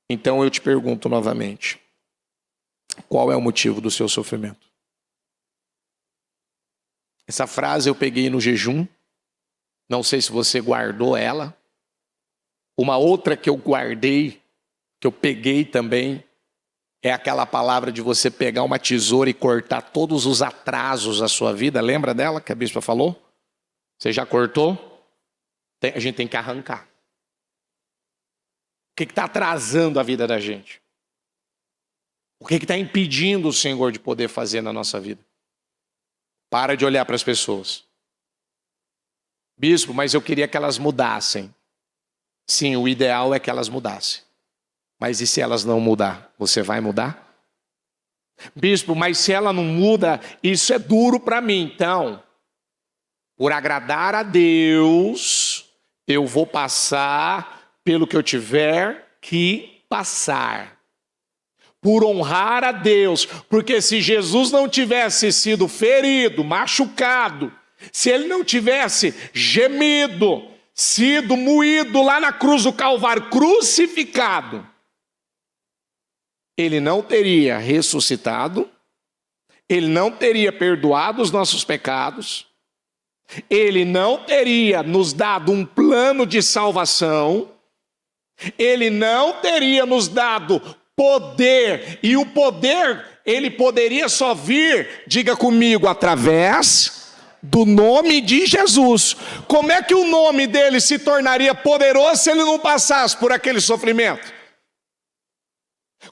Então eu te pergunto novamente, qual é o motivo do seu sofrimento? Essa frase eu peguei no jejum, não sei se você guardou ela. Uma outra que eu guardei, que eu peguei também, é aquela palavra de você pegar uma tesoura e cortar todos os atrasos da sua vida. Lembra dela que a bispa falou? Você já cortou? A gente tem que arrancar. O que está atrasando a vida da gente? O que está impedindo o Senhor de poder fazer na nossa vida? Para de olhar para as pessoas. Bispo, mas eu queria que elas mudassem. Sim, o ideal é que elas mudassem. Mas e se elas não mudar? Você vai mudar? Bispo, mas se ela não muda, isso é duro para mim. Então, por agradar a Deus, eu vou passar pelo que eu tiver que passar. Por honrar a Deus. Porque se Jesus não tivesse sido ferido, machucado, se ele não tivesse gemido, sido moído lá na cruz do Calvário, crucificado, ele não teria ressuscitado, ele não teria perdoado os nossos pecados, ele não teria nos dado um plano de salvação, ele não teria nos dado poder, e o poder, ele poderia só vir, diga comigo, através do nome de Jesus. Como é que o nome dele se tornaria poderoso se ele não passasse por aquele sofrimento?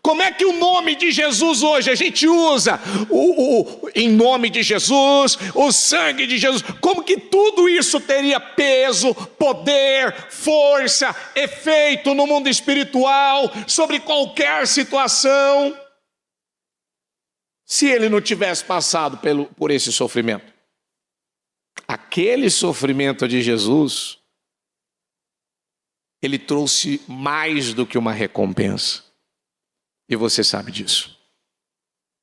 Como é que o nome de Jesus hoje, a gente usa em nome de Jesus, o sangue de Jesus, como que tudo isso teria peso, poder, força, efeito no mundo espiritual, sobre qualquer situação, se ele não tivesse passado por esse sofrimento? Aquele sofrimento de Jesus, ele trouxe mais do que uma recompensa. E você sabe disso.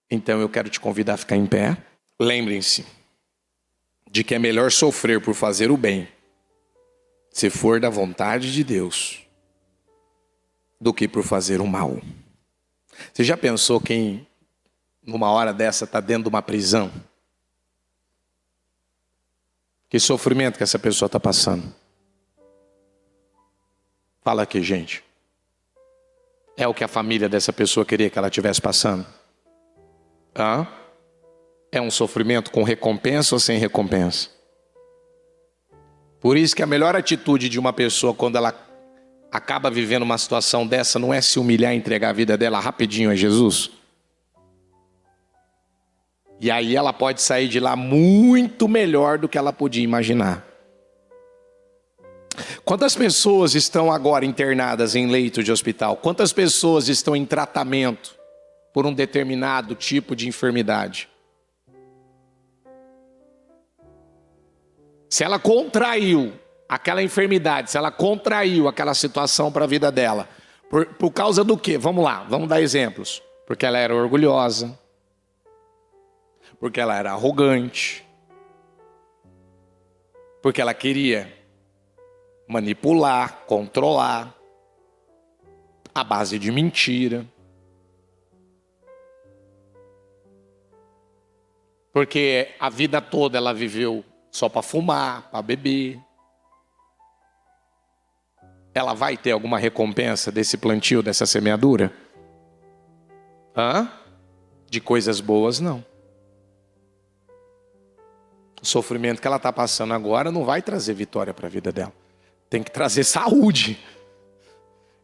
Então eu quero te convidar a ficar em pé. Lembrem-se de que é melhor sofrer por fazer o bem, se for da vontade de Deus, do que por fazer o mal. Você já pensou quem, numa hora dessa, está dentro de uma prisão? Que sofrimento que essa pessoa está passando? Fala aqui, gente. É o que a família dessa pessoa queria que ela estivesse passando? É um sofrimento com recompensa ou sem recompensa? Por isso que a melhor atitude de uma pessoa quando ela acaba vivendo uma situação dessa não é se humilhar e entregar a vida dela rapidinho a Jesus. E aí ela pode sair de lá muito melhor do que ela podia imaginar. Quantas pessoas estão agora internadas em leito de hospital? Quantas pessoas estão em tratamento por um determinado tipo de enfermidade? Se ela contraiu aquela enfermidade, se ela contraiu aquela situação para a vida dela, por causa do quê? Vamos lá, vamos dar exemplos. Porque ela era orgulhosa, porque ela era arrogante, porque ela queria manipular, controlar, à base de mentira. Porque a vida toda ela viveu só para fumar, para beber. Ela vai ter alguma recompensa desse plantio, dessa semeadura? De coisas boas, não. O sofrimento que ela está passando agora não vai trazer vitória para a vida dela. Tem que trazer saúde.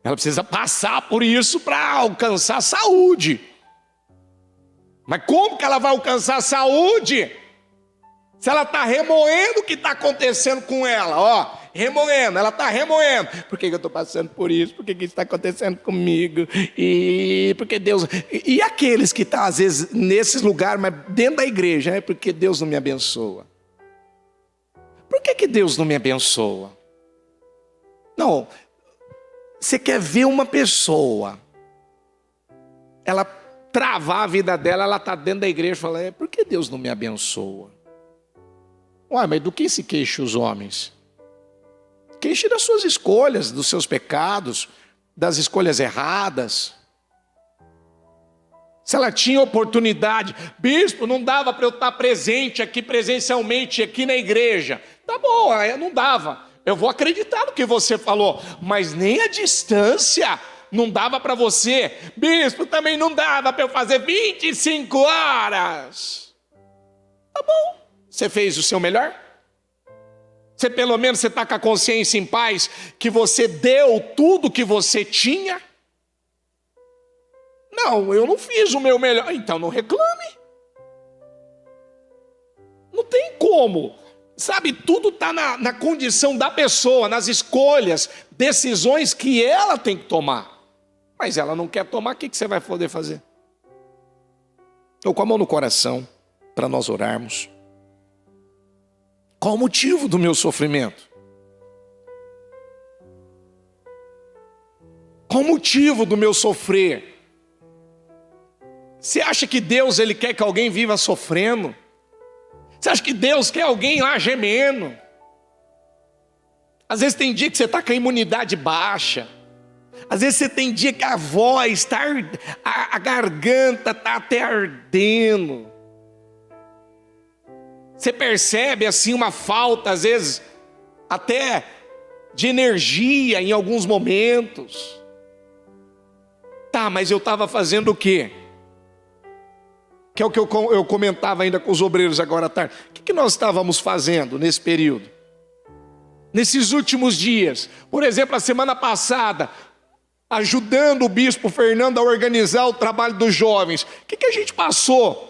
Ela precisa passar por isso para alcançar saúde. Mas como que ela vai alcançar saúde Se ela está remoendo o que está acontecendo com ela, ó, remoendo, ela está remoendo. Por que eu estou passando por isso? Por que isso está acontecendo comigo? E porque Deus... E aqueles que estão, às vezes, nesses lugares, mas dentro da igreja, é porque Deus não me abençoa. Por que Deus não me abençoa? Não, você quer ver uma pessoa, ela travar a vida dela, ela está dentro da igreja e fala, por que Deus não me abençoa? Ué, mas do que se queixam os homens? Queixe das suas escolhas, dos seus pecados, das escolhas erradas. Se ela tinha oportunidade, bispo, não dava para eu estar presente aqui presencialmente, aqui na igreja. Tá bom, não dava. Eu vou acreditar no que você falou, mas nem a distância não dava para você. Bispo, também não dava para eu fazer 25 horas. Tá bom. Você fez o seu melhor? Você pelo menos está com a consciência em paz que você deu tudo que você tinha? Não, eu não fiz o meu melhor. Então não reclame. Não tem como. Sabe, tudo está na condição da pessoa, nas escolhas, decisões que ela tem que tomar. Mas ela não quer tomar, o que você vai poder fazer? Ou com a mão no coração, para nós orarmos. Qual o motivo do meu sofrimento? Qual o motivo do meu sofrer? Você acha que Deus ele quer que alguém viva sofrendo? Você acha que Deus quer alguém lá gemendo? Às vezes tem dia que você está com a imunidade baixa. Às vezes você tem dia que a voz está, a garganta está até ardendo. Você percebe assim uma falta, às vezes, até de energia em alguns momentos. Tá, mas eu estava fazendo o quê? Que é o que eu comentava ainda com os obreiros agora à tarde. O que nós estávamos fazendo nesse período? Nesses últimos dias? Por exemplo, a semana passada, ajudando o bispo Fernando a organizar o trabalho dos jovens. O que a gente passou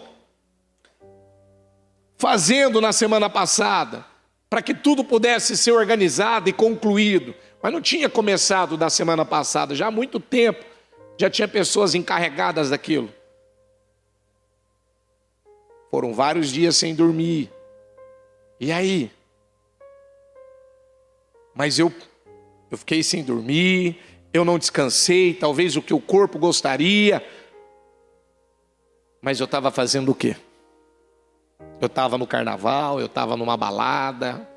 fazendo na semana passada, para que tudo pudesse ser organizado e concluído? Mas não tinha começado da semana passada, já há muito tempo, já tinha pessoas encarregadas daquilo. Foram vários dias sem dormir. E aí? Mas eu fiquei sem dormir, eu não descansei, talvez o que o corpo gostaria. Mas eu estava fazendo o quê? Eu estava no carnaval, eu estava numa balada,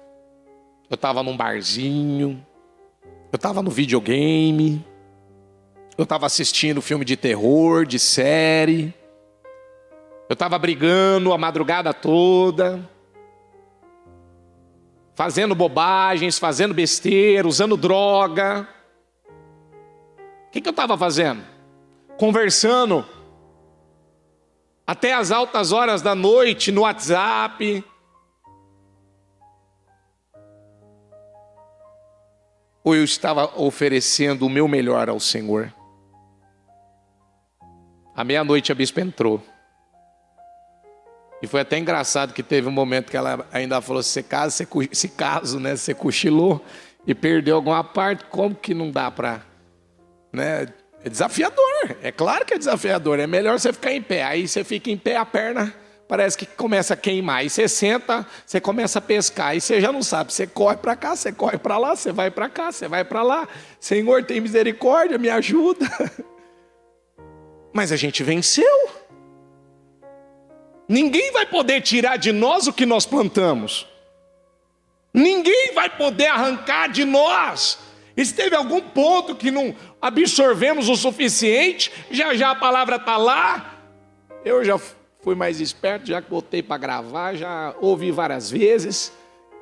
eu estava num barzinho, eu estava no videogame, eu estava assistindo filme de terror, de série, eu estava brigando a madrugada toda, fazendo bobagens, fazendo besteira, usando droga. O que eu estava fazendo? Conversando até as altas horas da noite no WhatsApp. Ou eu estava oferecendo o meu melhor ao Senhor? À meia-noite a bispa entrou. E foi até engraçado que teve um momento que ela ainda falou, se caso, né, você cochilou e perdeu alguma parte, como que não dá para... Né? É desafiador, é claro que é desafiador, é melhor você ficar em pé. Aí você fica em pé, a perna parece que começa a queimar. Aí você senta, você começa a pescar, aí você já não sabe, você corre para cá, você corre para lá, você vai para cá, você vai para lá. Senhor, tem misericórdia, me ajuda. Mas a gente venceu. Ninguém vai poder tirar de nós o que nós plantamos. Ninguém vai poder arrancar de nós. E se teve algum ponto que não absorvemos o suficiente, já a palavra está lá. Eu já fui mais esperto, já botei para gravar, já ouvi várias vezes,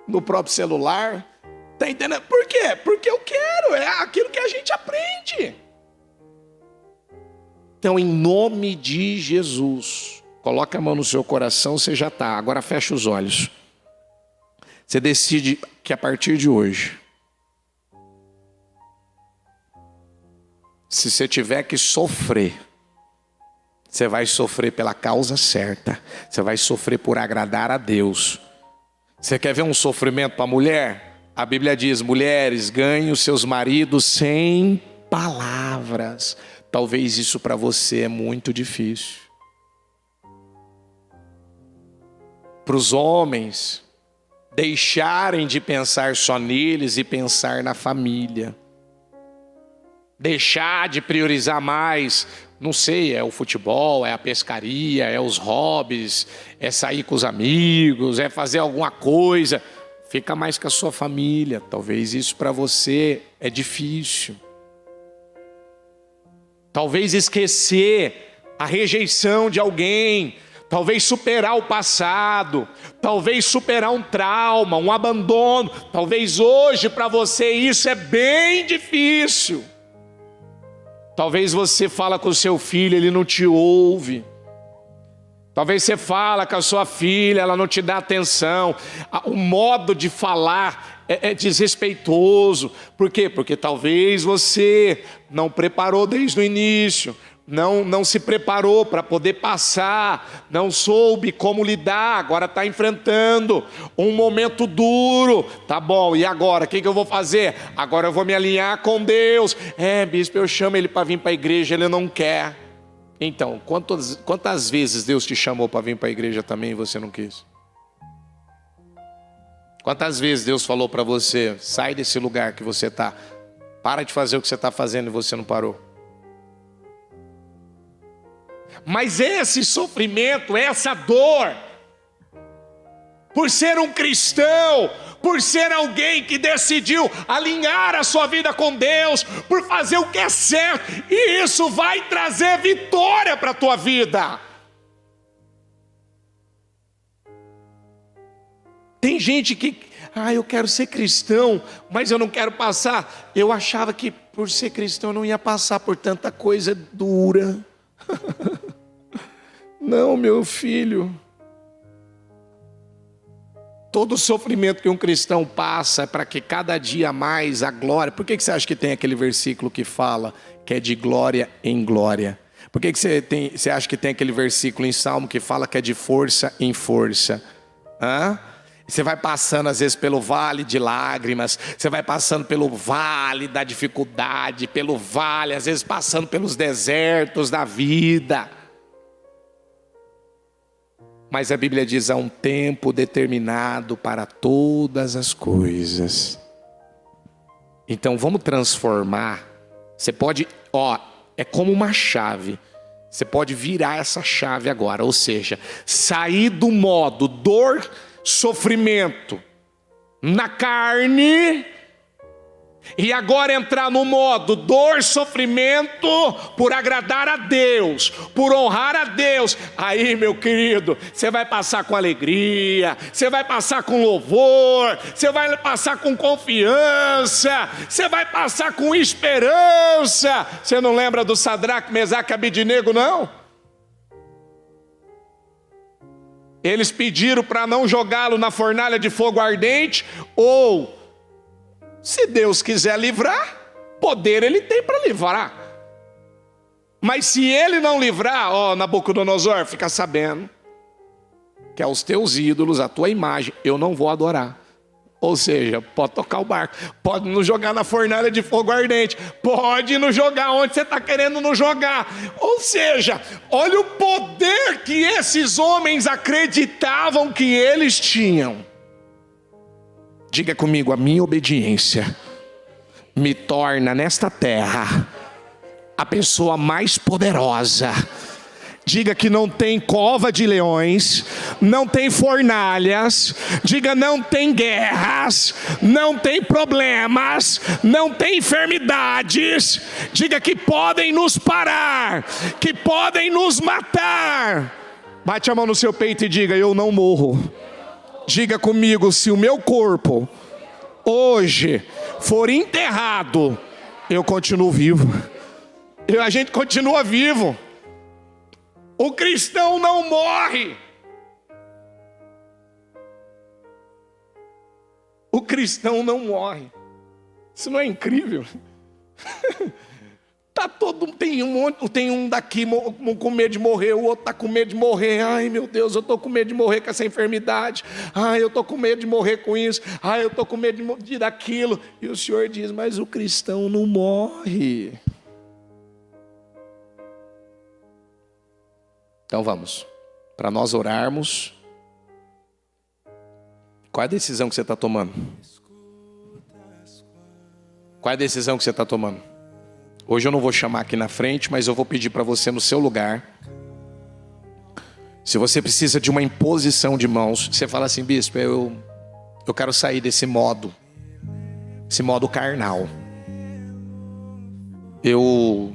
no próprio celular. Está entendendo? Por quê? Porque eu quero, é aquilo que a gente aprende. Então, em nome de Jesus, coloca a mão no seu coração, você já está. Agora fecha os olhos. Você decide que a partir de hoje, se você tiver que sofrer, você vai sofrer pela causa certa. Você vai sofrer por agradar a Deus. Você quer ver um sofrimento para a mulher? A Bíblia diz: mulheres, ganhem os seus maridos sem palavras. Talvez isso para você é muito difícil. Para os homens deixarem de pensar só neles e pensar na família. Deixar de priorizar mais, não sei, é o futebol, é a pescaria, é os hobbies, é sair com os amigos, é fazer alguma coisa. Fica mais com a sua família. Talvez isso para você é difícil. Talvez esquecer a rejeição de alguém. Talvez superar o passado. Talvez superar um trauma, um abandono. Talvez hoje para você isso é bem difícil. Talvez você fala com o seu filho, ele não te ouve. Talvez você fala com a sua filha, ela não te dá atenção. O modo de falar é desrespeitoso. Por quê? Porque talvez você não preparou desde o início. Não se preparou para poder passar, não soube como lidar, agora está enfrentando um momento duro. Tá bom, e agora? O que eu vou fazer? Agora eu vou me alinhar com Deus. Bispo, eu chamo ele para vir para a igreja, ele não quer. Então, quantas vezes Deus te chamou para vir para a igreja também e você não quis? Quantas vezes Deus falou para você: sai desse lugar que você está, para de fazer o que você está fazendo, e você não parou? Mas esse sofrimento, essa dor, por ser um cristão, por ser alguém que decidiu alinhar a sua vida com Deus, por fazer o que é certo, e isso vai trazer vitória para a tua vida. Tem gente que, eu quero ser cristão, mas eu não quero passar. Eu achava que por ser cristão eu não ia passar por tanta coisa dura. Não, meu filho. Todo sofrimento que um cristão passa é para que cada dia mais a glória... Por que você acha que tem aquele versículo que fala que é de glória em glória? Por que você acha que tem aquele versículo em Salmo que fala que é de força em força? Você vai passando às vezes pelo vale de lágrimas, você vai passando pelo vale da dificuldade, pelo vale, às vezes passando pelos desertos da vida. Mas a Bíblia diz: há um tempo determinado para todas as coisas. Então vamos transformar. Você pode, é como uma chave. Você pode virar essa chave agora, ou seja, sair do modo dor, sofrimento na carne, e agora entrar no modo dor, sofrimento por agradar a Deus, por honrar a Deus. Aí, meu querido, você vai passar com alegria, você vai passar com louvor, você vai passar com confiança, você vai passar com esperança. Você não lembra do Sadraque, Mesaque e Abednego, não? Eles pediram para não jogá-lo na fornalha de fogo ardente, ou, se Deus quiser livrar, poder ele tem para livrar. Mas se ele não livrar, Nabucodonosor, fica sabendo que aos teus ídolos, a tua imagem, eu não vou adorar. Ou seja, pode tocar o barco, pode nos jogar na fornalha de fogo ardente, pode nos jogar onde você está querendo nos jogar. Ou seja, olha o poder que esses homens acreditavam que eles tinham. Diga comigo: a minha obediência me torna nesta terra a pessoa mais poderosa. Diga que não tem cova de leões, não tem fornalhas. Diga: não tem guerras, não tem problemas, não tem enfermidades. Diga que podem nos parar, que podem nos matar. Bate a mão no seu peito e diga: eu não morro. Diga comigo: se o meu corpo hoje for enterrado, eu continuo vivo. A gente continua vivo. O cristão não morre. O cristão não morre. Isso não é incrível? Está Tá tem um daqui com medo de morrer, o outro está com medo de morrer. Ai meu Deus, eu estou com medo de morrer com essa enfermidade. Ai, eu estou com medo de morrer com isso. Ai, eu estou com medo de daquilo. E o Senhor diz, mas o cristão não morre. Então vamos, para nós orarmos. Qual é a decisão que você está tomando? Qual é a decisão que você está tomando? Hoje eu não vou chamar aqui na frente, mas eu vou pedir para você no seu lugar. Se você precisa de uma imposição de mãos, você fala assim, bispo, eu quero sair desse modo, esse modo carnal. Eu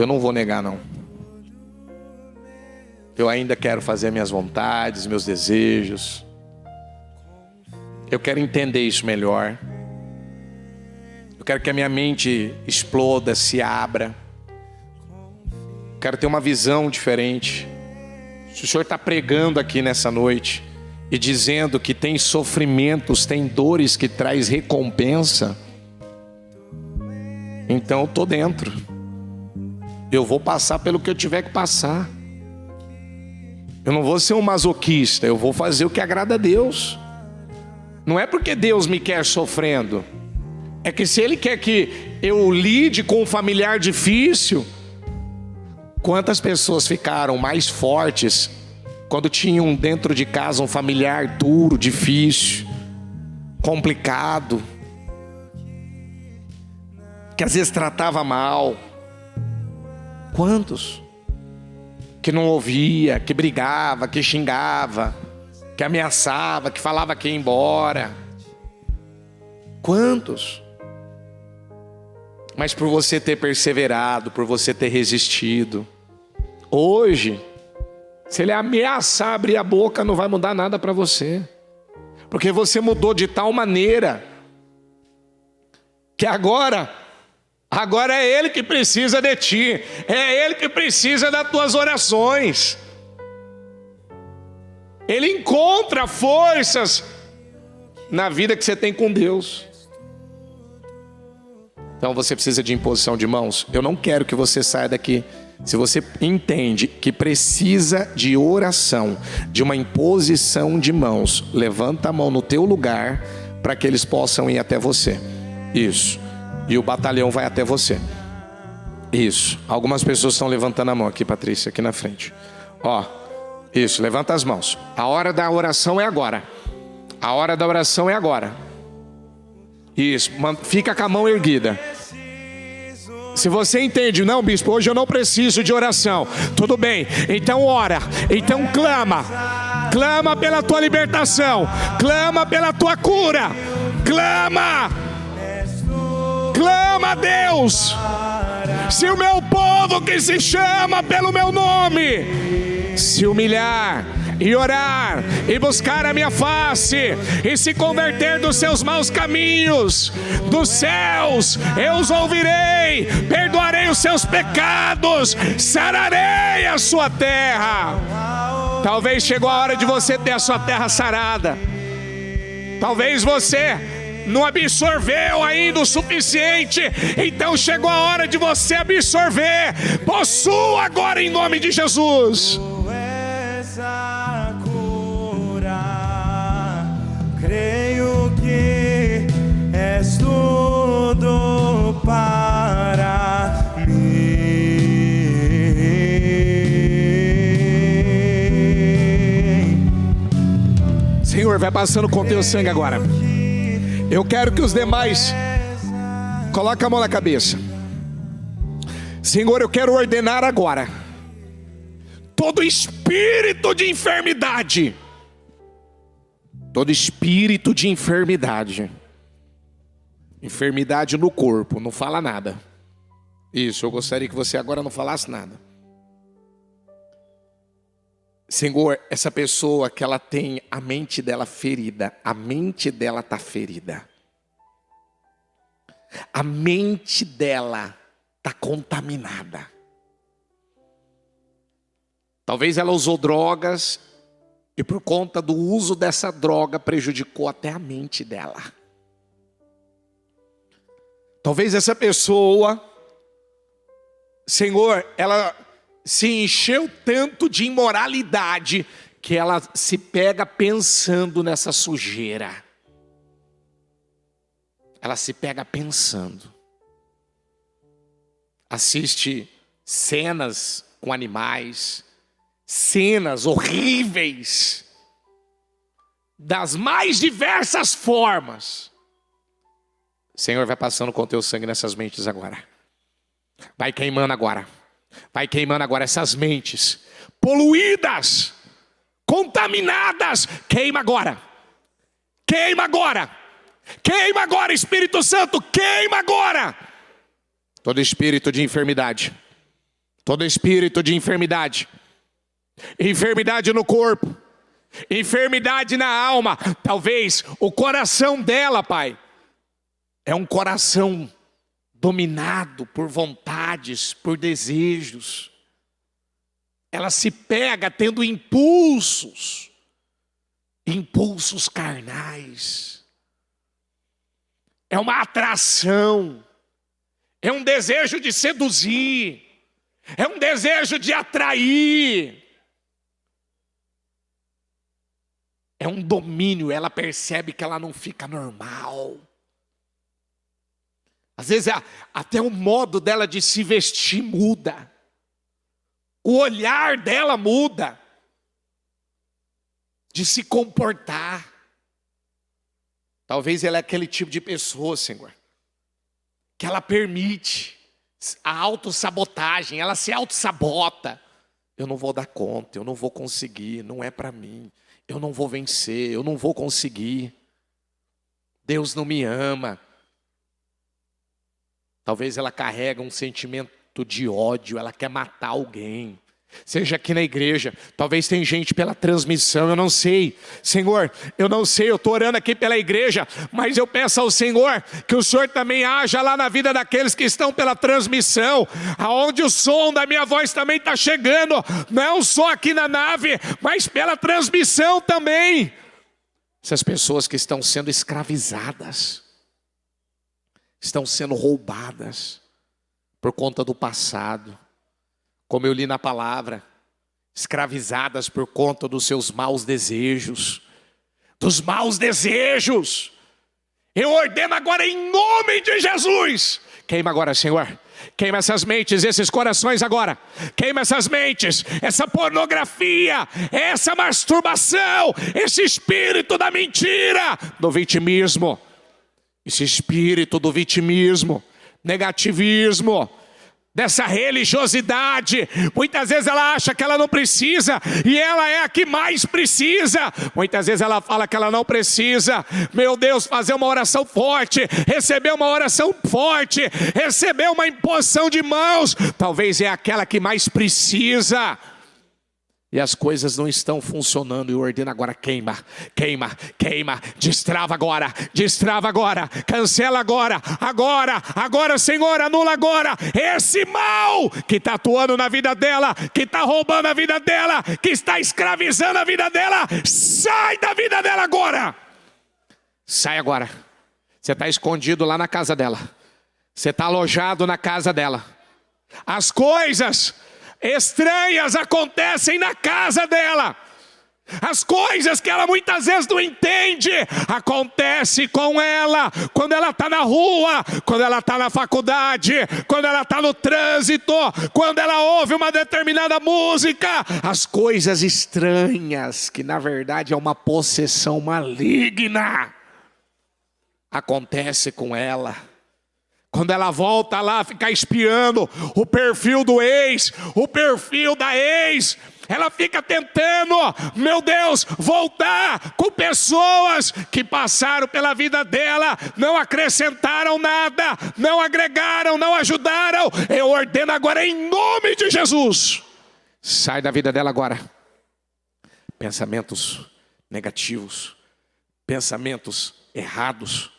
não vou negar não. Eu ainda quero fazer minhas vontades, meus desejos. Eu quero entender isso melhor. Eu quero que a minha mente exploda, se abra. Eu quero ter uma visão diferente. Se o Senhor está pregando aqui nessa noite e dizendo que tem sofrimentos, tem dores que traz recompensa, então eu estou dentro. Eu vou passar pelo que eu tiver que passar. Eu não vou ser um masoquista, eu vou fazer o que agrada a Deus. Não é porque Deus me quer sofrendo. É que se Ele quer que eu lide com um familiar difícil. Quantas pessoas ficaram mais fortes quando tinham dentro de casa um familiar duro, difícil, complicado, que às vezes tratava mal? Quantos? Que não ouvia, que brigava, que xingava, que ameaçava, que falava que ia embora. Quantos? Mas por você ter perseverado, por você ter resistido, hoje, se ele ameaçar abrir a boca, não vai mudar nada para você. Porque você mudou de tal maneira que agora é Ele que precisa de ti. É Ele que precisa das tuas orações. Ele encontra forças na vida que você tem com Deus. Então você precisa de imposição de mãos. Eu não quero que você saia daqui. Se você entende que precisa de oração, de uma imposição de mãos, levanta a mão no teu lugar para que eles possam ir até você. Isso. E o batalhão vai até você. Isso. Algumas pessoas estão levantando a mão aqui, Patrícia, aqui na frente. Ó, isso, levanta as mãos. A hora da oração é agora. A hora da oração é agora. Isso, fica com a mão erguida. Se você entende, não, bispo, hoje eu não preciso de oração. Tudo bem, então ora. Então clama. Clama pela tua libertação. Clama pela tua cura. Clama. Clama a Deus. Se o meu povo que se chama pelo meu nome se humilhar e orar e buscar a minha face e se converter dos seus maus caminhos, dos céus eu os ouvirei, perdoarei os seus pecados, sararei a sua terra. Talvez chegou a hora de você ter a sua terra sarada. Talvez você não absorveu ainda o suficiente, então chegou a hora de você absorver. Possua agora em nome de Jesus. A cura, creio que és tudo para mim. Senhor, vai passando com teu sangue agora. Eu quero que os demais coloquem a mão na cabeça. Senhor, eu quero ordenar agora todo espírito de enfermidade, todo espírito de enfermidade, enfermidade no corpo, não fala nada. Isso, eu gostaria que você agora não falasse nada. Senhor, essa pessoa que ela tem a mente dela ferida, a mente dela está ferida, a mente dela está contaminada. Talvez ela usou drogas e por conta do uso dessa droga prejudicou até a mente dela. Talvez essa pessoa, Senhor, ela se encheu tanto de imoralidade que ela se pega pensando nessa sujeira. Ela se pega pensando. Assiste cenas com animais, cenas horríveis, das mais diversas formas. Senhor, vai passando com o teu sangue nessas mentes agora. Vai queimando agora. Vai queimando agora essas mentes poluídas, contaminadas. Queima agora. Queima agora. Queima agora, Espírito Santo. Queima agora. Todo espírito de enfermidade. Todo espírito de enfermidade. Enfermidade no corpo. Enfermidade na alma. Talvez o coração dela, Pai, é um coração dominado por vontades, por desejos. Ela se pega tendo impulsos carnais. É uma atração. É um desejo de seduzir. É um desejo de atrair. É um domínio. Ela percebe que ela não fica normal. Às vezes até o modo dela de se vestir muda. O olhar dela muda. De se comportar. Talvez ela é aquele tipo de pessoa, Senhor, que ela permite a autossabotagem, ela se autossabota. Eu não vou dar conta, eu não vou conseguir, não é para mim. Eu não vou vencer, eu não vou conseguir. Deus não me ama. Talvez ela carrega um sentimento de ódio, ela quer matar alguém. Seja aqui na igreja, talvez tem gente pela transmissão, eu não sei. Senhor, eu não sei, eu estou orando aqui pela igreja, mas eu peço ao Senhor que o Senhor também haja lá na vida daqueles que estão pela transmissão, aonde o som da minha voz também está chegando, não só aqui na nave, mas pela transmissão também. Essas pessoas que estão sendo escravizadas, estão sendo roubadas por conta do passado. Como eu li na palavra, escravizadas por conta dos seus maus desejos. Dos maus desejos. Eu ordeno agora em nome de Jesus. Queima agora, Senhor. Queima essas mentes, esses corações agora. Queima essas mentes, essa pornografia, essa masturbação, esse espírito da mentira, do vitimismo. Esse espírito do vitimismo, negativismo, dessa religiosidade. Muitas vezes ela acha que ela não precisa, e ela é a que mais precisa. Muitas vezes ela fala que ela não precisa. Meu Deus, fazer uma oração forte, receber uma oração forte, receber uma imposição de mãos, talvez é aquela que mais precisa. E as coisas não estão funcionando. E eu ordeno agora, queima, queima, queima. Destrava agora, cancela agora, agora, Senhor, anula agora esse mal que está atuando na vida dela, que está roubando a vida dela, que está escravizando a vida dela. Sai da vida dela agora. Sai agora. Você está escondido lá na casa dela. Você está alojado na casa dela. As coisas estranhas acontecem na casa dela. As coisas que ela muitas vezes não entende, acontece com ela, quando ela está na rua, quando ela está na faculdade, quando ela está no trânsito, quando ela ouve uma determinada música. As coisas estranhas, que na verdade é uma possessão maligna, acontece com ela. Quando ela volta lá, ficar espiando o perfil do ex, o perfil da ex, ela fica tentando, meu Deus, voltar com pessoas que passaram pela vida dela, não acrescentaram nada, não agregaram, não ajudaram. Eu ordeno agora em nome de Jesus. Sai da vida dela agora. Pensamentos negativos, pensamentos errados,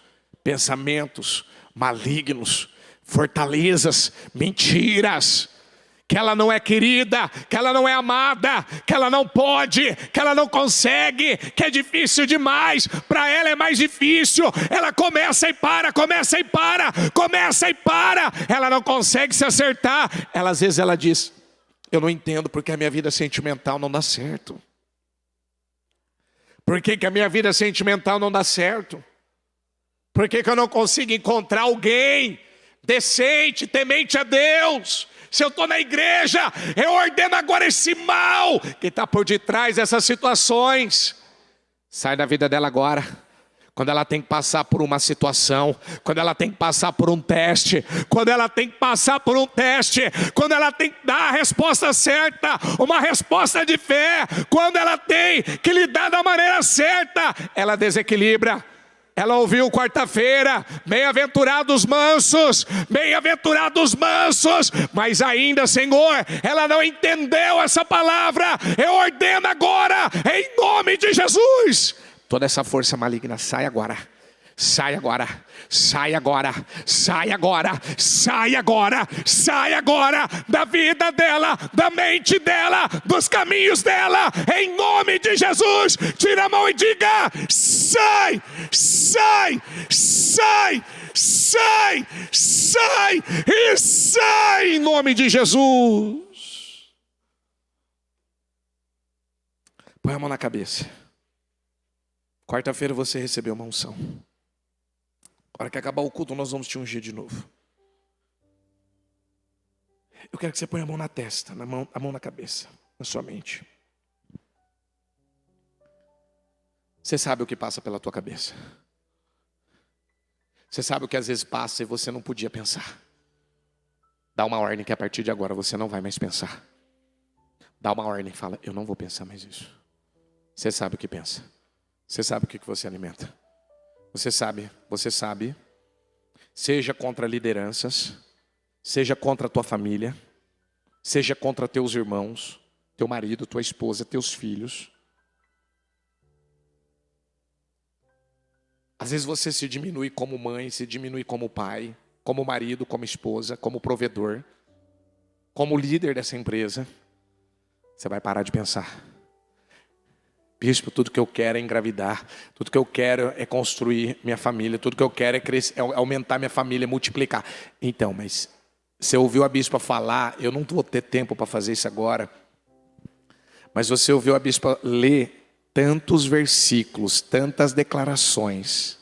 pensamentos malignos, fortalezas, mentiras, que ela não é querida, que ela não é amada, que ela não pode, que ela não consegue, que é difícil demais, para ela é mais difícil, ela começa e para, começa e para, começa e para, ela não consegue se acertar. Às vezes ela diz: eu não entendo porque a minha vida sentimental não dá certo. Por que a minha vida sentimental não dá certo? Por que eu não consigo encontrar alguém decente, temente a Deus? Se eu estou na igreja, eu ordeno agora esse mal que está por detrás dessas situações. Sai da vida dela agora. Quando ela tem que passar por uma situação, quando ela tem que passar por um teste, quando ela tem que passar por um teste, quando ela tem que dar a resposta certa, uma resposta de fé, quando ela tem que lidar da maneira certa, ela desequilibra. Ela ouviu quarta-feira: bem-aventurados mansos, bem-aventurados mansos, mas ainda, Senhor, ela não entendeu essa palavra. Eu ordeno agora, em nome de Jesus, toda essa força maligna, sai agora. Sai agora, sai agora, sai agora, sai agora, sai agora da vida dela, da mente dela, dos caminhos dela, em nome de Jesus. Tira a mão e diga: sai, sai, sai, sai, sai e sai, em nome de Jesus. Põe a mão na cabeça. Quarta-feira você recebeu uma unção. Na hora que acabar o culto, nós vamos te ungir de novo. Eu quero que você ponha a mão na testa, a mão na cabeça, na sua mente. Você sabe o que passa pela tua cabeça. Você sabe o que às vezes passa e você não podia pensar. Dá uma ordem que a partir de agora você não vai mais pensar. Dá uma ordem e fala: eu não vou pensar mais isso. Você sabe o que pensa. Você sabe o que você alimenta. Você sabe, seja contra lideranças, seja contra a tua família, seja contra teus irmãos, teu marido, tua esposa, teus filhos. Às vezes você se diminui como mãe, se diminui como pai, como marido, como esposa, como provedor, como líder dessa empresa. Você vai parar de pensar: bispo, tudo que eu quero é engravidar, tudo que eu quero é construir minha família, tudo que eu quero é crescer, é aumentar minha família, multiplicar. Então, mas você ouviu a bispa falar, eu não vou ter tempo para fazer isso agora, mas você ouviu a bispa ler tantos versículos, tantas declarações,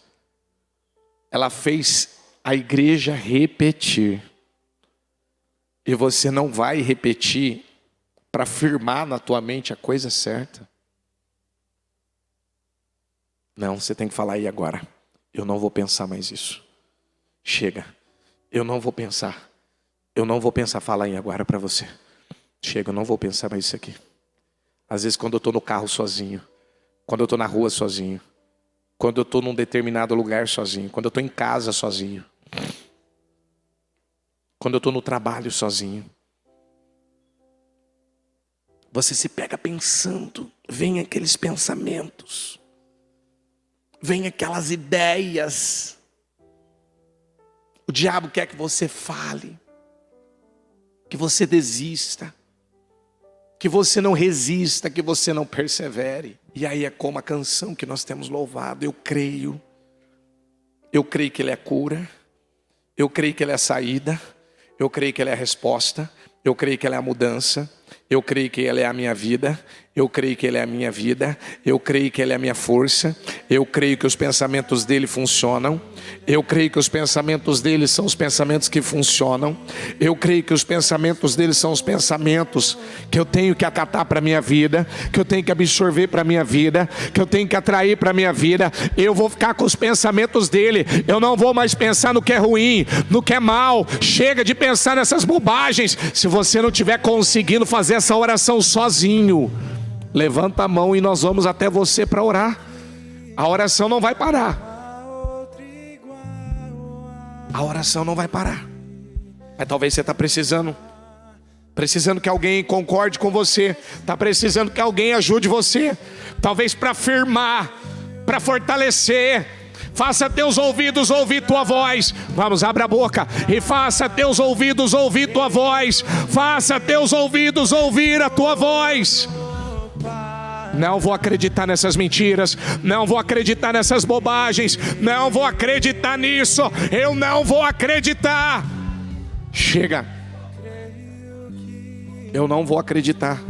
ela fez a igreja repetir, e você não vai repetir para firmar na tua mente a coisa certa. Não, você tem que falar aí agora: eu não vou pensar mais isso. Chega, eu não vou pensar. Eu não vou pensar, fala aí agora para você. Chega, eu não vou pensar mais isso aqui. Às vezes quando eu estou no carro sozinho, quando eu estou na rua sozinho, quando eu estou num determinado lugar sozinho, quando eu estou em casa sozinho, quando eu estou no trabalho sozinho, você se pega pensando, vem aqueles pensamentos, vem aquelas ideias. O diabo quer que você fale, que você desista, que você não resista, que você não persevere. E aí é como a canção que nós temos louvado: eu creio que Ele é cura, eu creio que Ele é a saída, eu creio que Ele é a resposta, eu creio que Ele é a mudança, eu creio que Ele é a minha vida, eu creio que Ele é a minha vida, eu creio que Ele é a minha força, eu creio que os pensamentos dEle funcionam, eu creio que os pensamentos dEle são os pensamentos que funcionam, eu creio que os pensamentos dEle são os pensamentos que eu tenho que acatar para a minha vida, que eu tenho que absorver para a minha vida, que eu tenho que atrair para a minha vida. Eu vou ficar com os pensamentos dEle, eu não vou mais pensar no que é ruim, no que é mal. Chega de pensar nessas bobagens. Se você não estiver conseguindo fazer essa oração sozinho, levanta a mão e nós vamos até você para orar. A oração não vai parar. A oração não vai parar. Mas talvez você está precisando que alguém concorde com você. Está precisando que alguém ajude você. Talvez para firmar, para fortalecer. Faça teus ouvidos ouvir tua voz. Vamos, abra a boca. E faça teus ouvidos ouvir tua voz. Faça teus ouvidos ouvir a tua voz. Não vou acreditar nessas mentiras. Não vou acreditar nessas bobagens. Não vou acreditar nisso. Eu não vou acreditar. Chega. Eu não vou acreditar.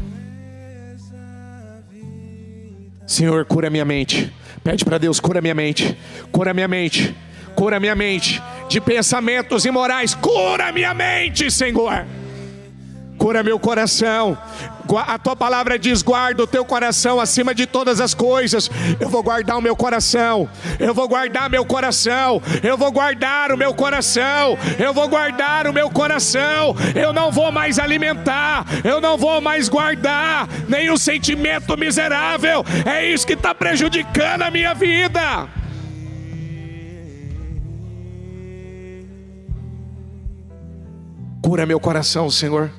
Senhor, cura minha mente. Pede para Deus, cura minha mente. Cura minha mente. Cura minha mente de pensamentos imorais. Cura minha mente, Senhor. Cura meu coração. A tua palavra diz: guarda o teu coração acima de todas as coisas. Eu vou guardar o meu coração. Eu vou guardar meu coração. Eu vou guardar o meu coração. Eu vou guardar o meu coração. Eu não vou mais alimentar. Eu não vou mais guardar nenhum sentimento miserável. É isso que está prejudicando a minha vida. Cura meu coração, Senhor.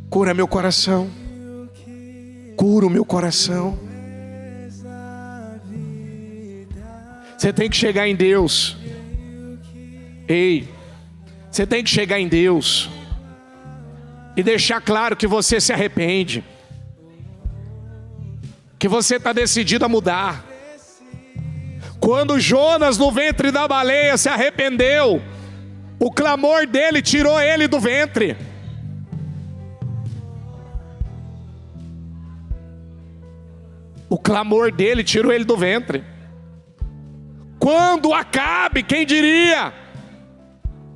Cura meu coração. Cura o meu coração. Você tem que chegar em Deus. Ei, você tem que chegar em Deus e deixar claro que você se arrepende, que você está decidido a mudar. Quando Jonas no ventre da baleia se arrependeu, o clamor dele tirou ele do ventre. O clamor dele tirou ele do ventre. Quando Acabe, quem diria?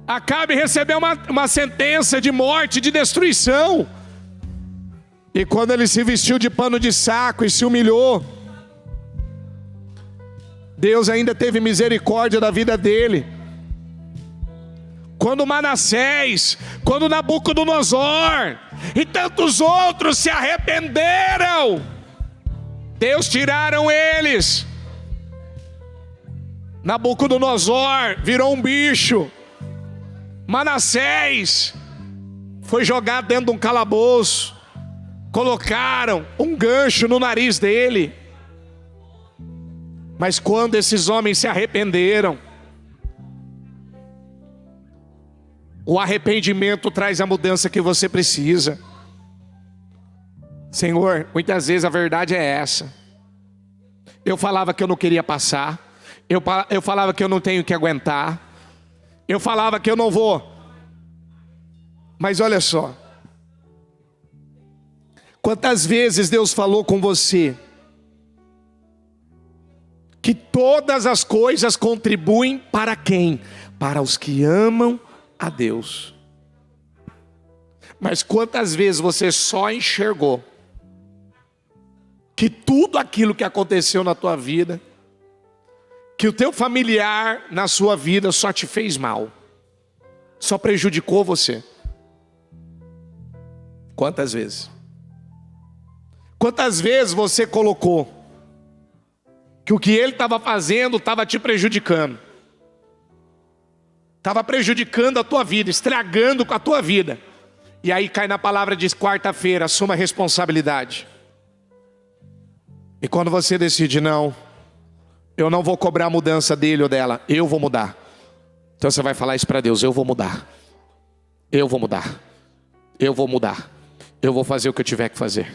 Acabe recebeu uma sentença de morte, de destruição. E quando ele se vestiu de pano de saco e se humilhou, Deus ainda teve misericórdia da vida dele. Quando Manassés, quando Nabucodonosor e tantos outros se arrependeram, Deus tiraram eles. Nabucodonosor virou um bicho. Manassés foi jogado dentro de um calabouço. Colocaram um gancho no nariz dele. Mas quando esses homens se arrependeram, o arrependimento traz a mudança que você precisa. Senhor, muitas vezes a verdade é essa. Eu falava que eu não queria passar. Eu falava que eu não tenho que aguentar. Eu falava que eu não vou. Mas olha só. Quantas vezes Deus falou com você que todas as coisas contribuem para quem? Para os que amam a Deus. Mas quantas vezes você só enxergou que tudo aquilo que aconteceu na tua vida, que o teu familiar na sua vida só te fez mal, só prejudicou você? Quantas vezes? Quantas vezes você colocou que o que ele estava fazendo estava te prejudicando, estava prejudicando a tua vida, estragando com a tua vida? E aí cai na palavra, diz: quarta-feira, assuma a responsabilidade. E quando você decide: não, eu não vou cobrar a mudança dele ou dela, eu vou mudar. Então você vai falar isso para Deus: eu vou mudar. Eu vou mudar. Eu vou mudar. Eu vou fazer o que eu tiver que fazer.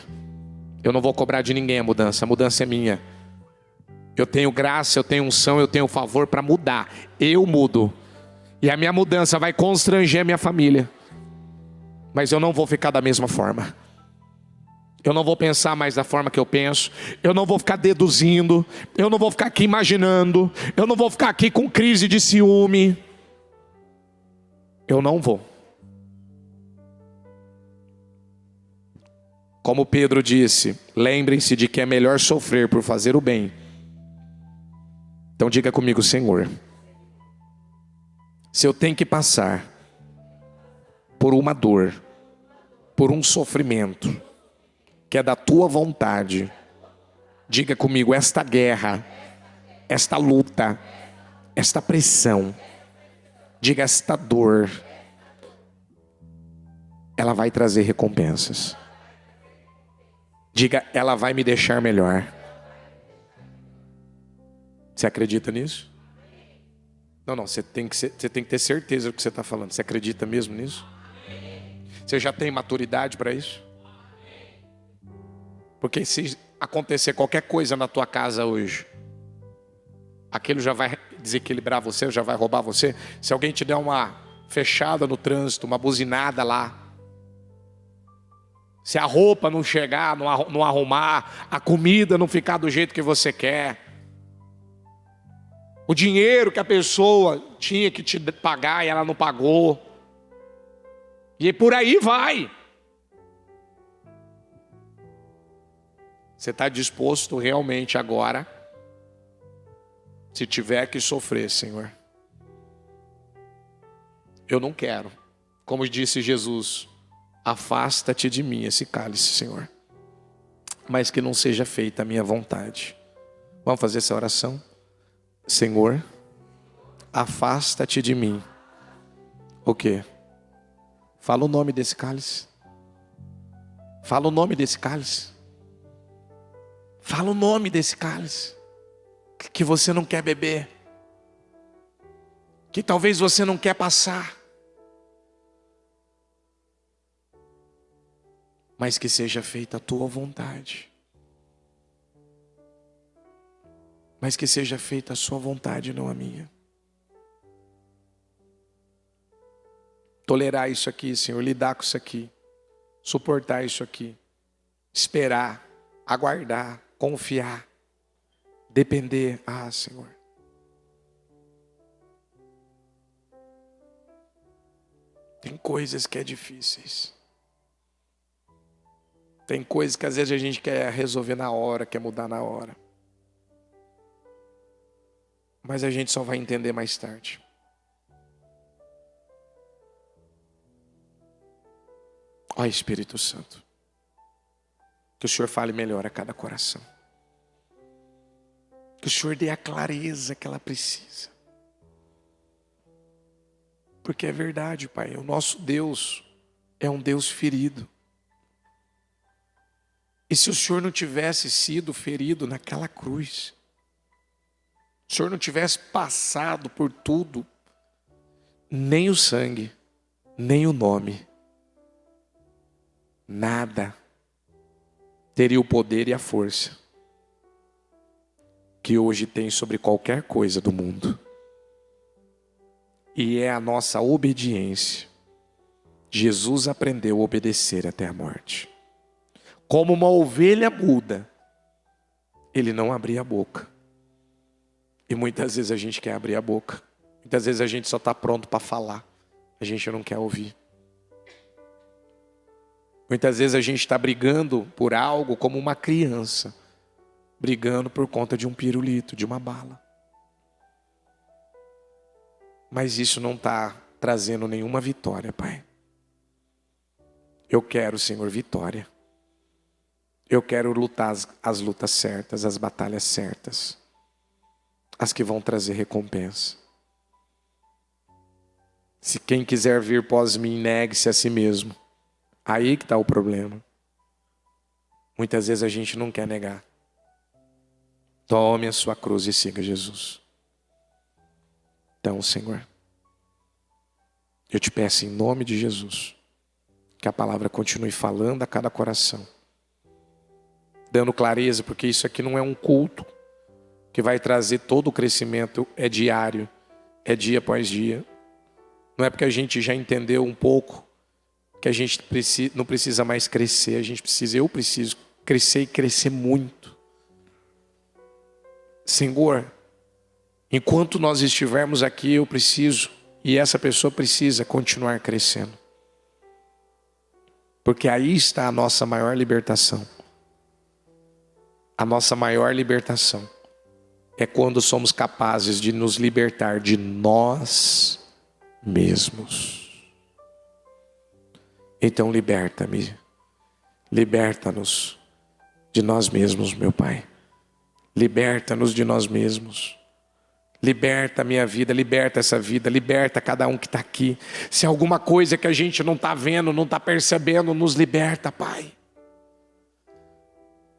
Eu não vou cobrar de ninguém a mudança é minha. Eu tenho graça, eu tenho unção, eu tenho favor para mudar. Eu mudo. E a minha mudança vai constranger a minha família. Mas eu não vou ficar da mesma forma. Eu não vou pensar mais da forma que eu penso. Eu não vou ficar deduzindo. Eu não vou ficar aqui imaginando. Eu não vou ficar aqui com crise de ciúme. Eu não vou. Como Pedro disse, lembrem-se de que é melhor sofrer por fazer o bem. Então diga comigo: Senhor, se eu tenho que passar por uma dor, por um sofrimento que é da tua vontade, diga comigo: esta guerra, esta luta, esta pressão, diga, esta dor, ela vai trazer recompensas. Diga, ela vai me deixar melhor. Você acredita nisso? Não, você tem que ter certeza do que você está falando. Você acredita mesmo nisso? Você já tem maturidade para isso? Porque se acontecer qualquer coisa na tua casa hoje, aquilo já vai desequilibrar você, já vai roubar você. Se alguém te der uma fechada no trânsito, uma buzinada lá, se a roupa não chegar, não arrumar, a comida não ficar do jeito que você quer, o dinheiro que a pessoa tinha que te pagar e ela não pagou, e por aí vai. Você está disposto realmente agora, se tiver que sofrer, Senhor? Eu não quero. Como disse Jesus, afasta-te de mim esse cálice, Senhor, mas que não seja feita a minha vontade. Vamos fazer essa oração? Senhor, afasta-te de mim. O quê? Fala o nome desse cálice. Fala o nome desse cálice. Fala o nome desse cálice que você não quer beber, que talvez você não quer passar, mas que seja feita a tua vontade. Mas que seja feita a sua vontade, não a minha. Tolerar isso aqui, Senhor, lidar com isso aqui, suportar isso aqui, esperar, aguardar, confiar, depender. Ah, Senhor. Tem coisas que é difíceis. Tem coisas que às vezes a gente quer resolver na hora, quer mudar na hora. Mas a gente só vai entender mais tarde. Ó Espírito Santo, que o Senhor fale melhor a cada coração. Que o Senhor dê a clareza que ela precisa. Porque é verdade, Pai, o nosso Deus é um Deus ferido. E se o Senhor não tivesse sido ferido naquela cruz, se o Senhor não tivesse passado por tudo, nem o sangue, nem o nome, nada teria o poder e a força que hoje tem sobre qualquer coisa do mundo. E é a nossa obediência. Jesus aprendeu a obedecer até a morte. Como uma ovelha muda, ele não abria a boca. E muitas vezes a gente quer abrir a boca. Muitas vezes a gente só está pronto para falar. A gente não quer ouvir. Muitas vezes a gente está brigando por algo como uma criança, brigando por conta de um pirulito, de uma bala. Mas isso não está trazendo nenhuma vitória, Pai. Eu quero, Senhor, vitória. Eu quero lutar as lutas certas, as batalhas certas, as que vão trazer recompensa. Se quem quiser vir após mim, negue-se a si mesmo. Aí que está o problema. Muitas vezes a gente não quer negar. Tome a sua cruz e siga Jesus. Então, Senhor, eu te peço em nome de Jesus, que a palavra continue falando a cada coração, dando clareza, porque isso aqui não é um culto que vai trazer todo o crescimento, é diário, é dia após dia. Não é porque a gente já entendeu um pouco que a gente não precisa mais crescer, eu preciso crescer e crescer muito. Senhor, enquanto nós estivermos aqui, eu preciso, e essa pessoa precisa continuar crescendo. Porque aí está a nossa maior libertação. A nossa maior libertação é quando somos capazes de nos libertar de nós mesmos. Então liberta-me, liberta-nos de nós mesmos, meu Pai. Liberta-nos de nós mesmos. Liberta a minha vida, liberta essa vida, liberta cada um que está aqui. Se alguma coisa que a gente não está vendo, não está percebendo, nos liberta, Pai.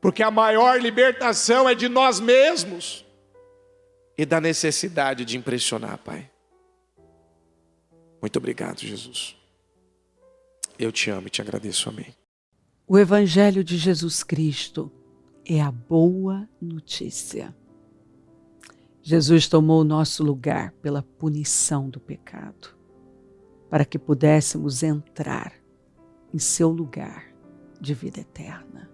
Porque a maior libertação é de nós mesmos e da necessidade de impressionar, Pai. Muito obrigado, Jesus. Eu te amo e te agradeço. Amém. O Evangelho de Jesus Cristo é a boa notícia. Jesus tomou o nosso lugar pela punição do pecado, para que pudéssemos entrar em seu lugar de vida eterna.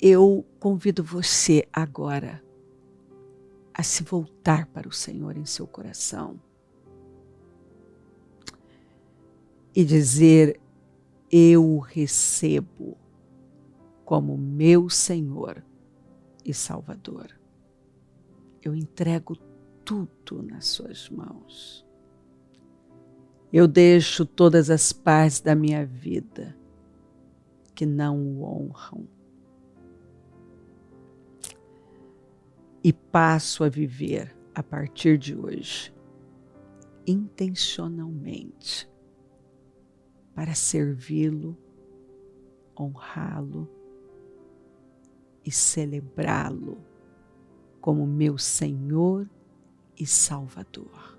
Eu convido você agora a se voltar para o Senhor em seu coração e dizer: eu o recebo como meu Senhor e Salvador. Eu entrego tudo nas suas mãos. Eu deixo todas as partes da minha vida que não o honram e passo a viver a partir de hoje intencionalmente para servi-lo, honrá-lo e celebrá-lo como meu Senhor e Salvador.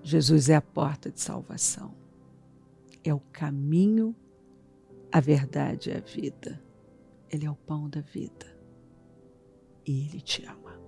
Jesus é a porta de salvação. É o caminho, a verdade e a vida. Ele é o pão da vida. E Ele te ama.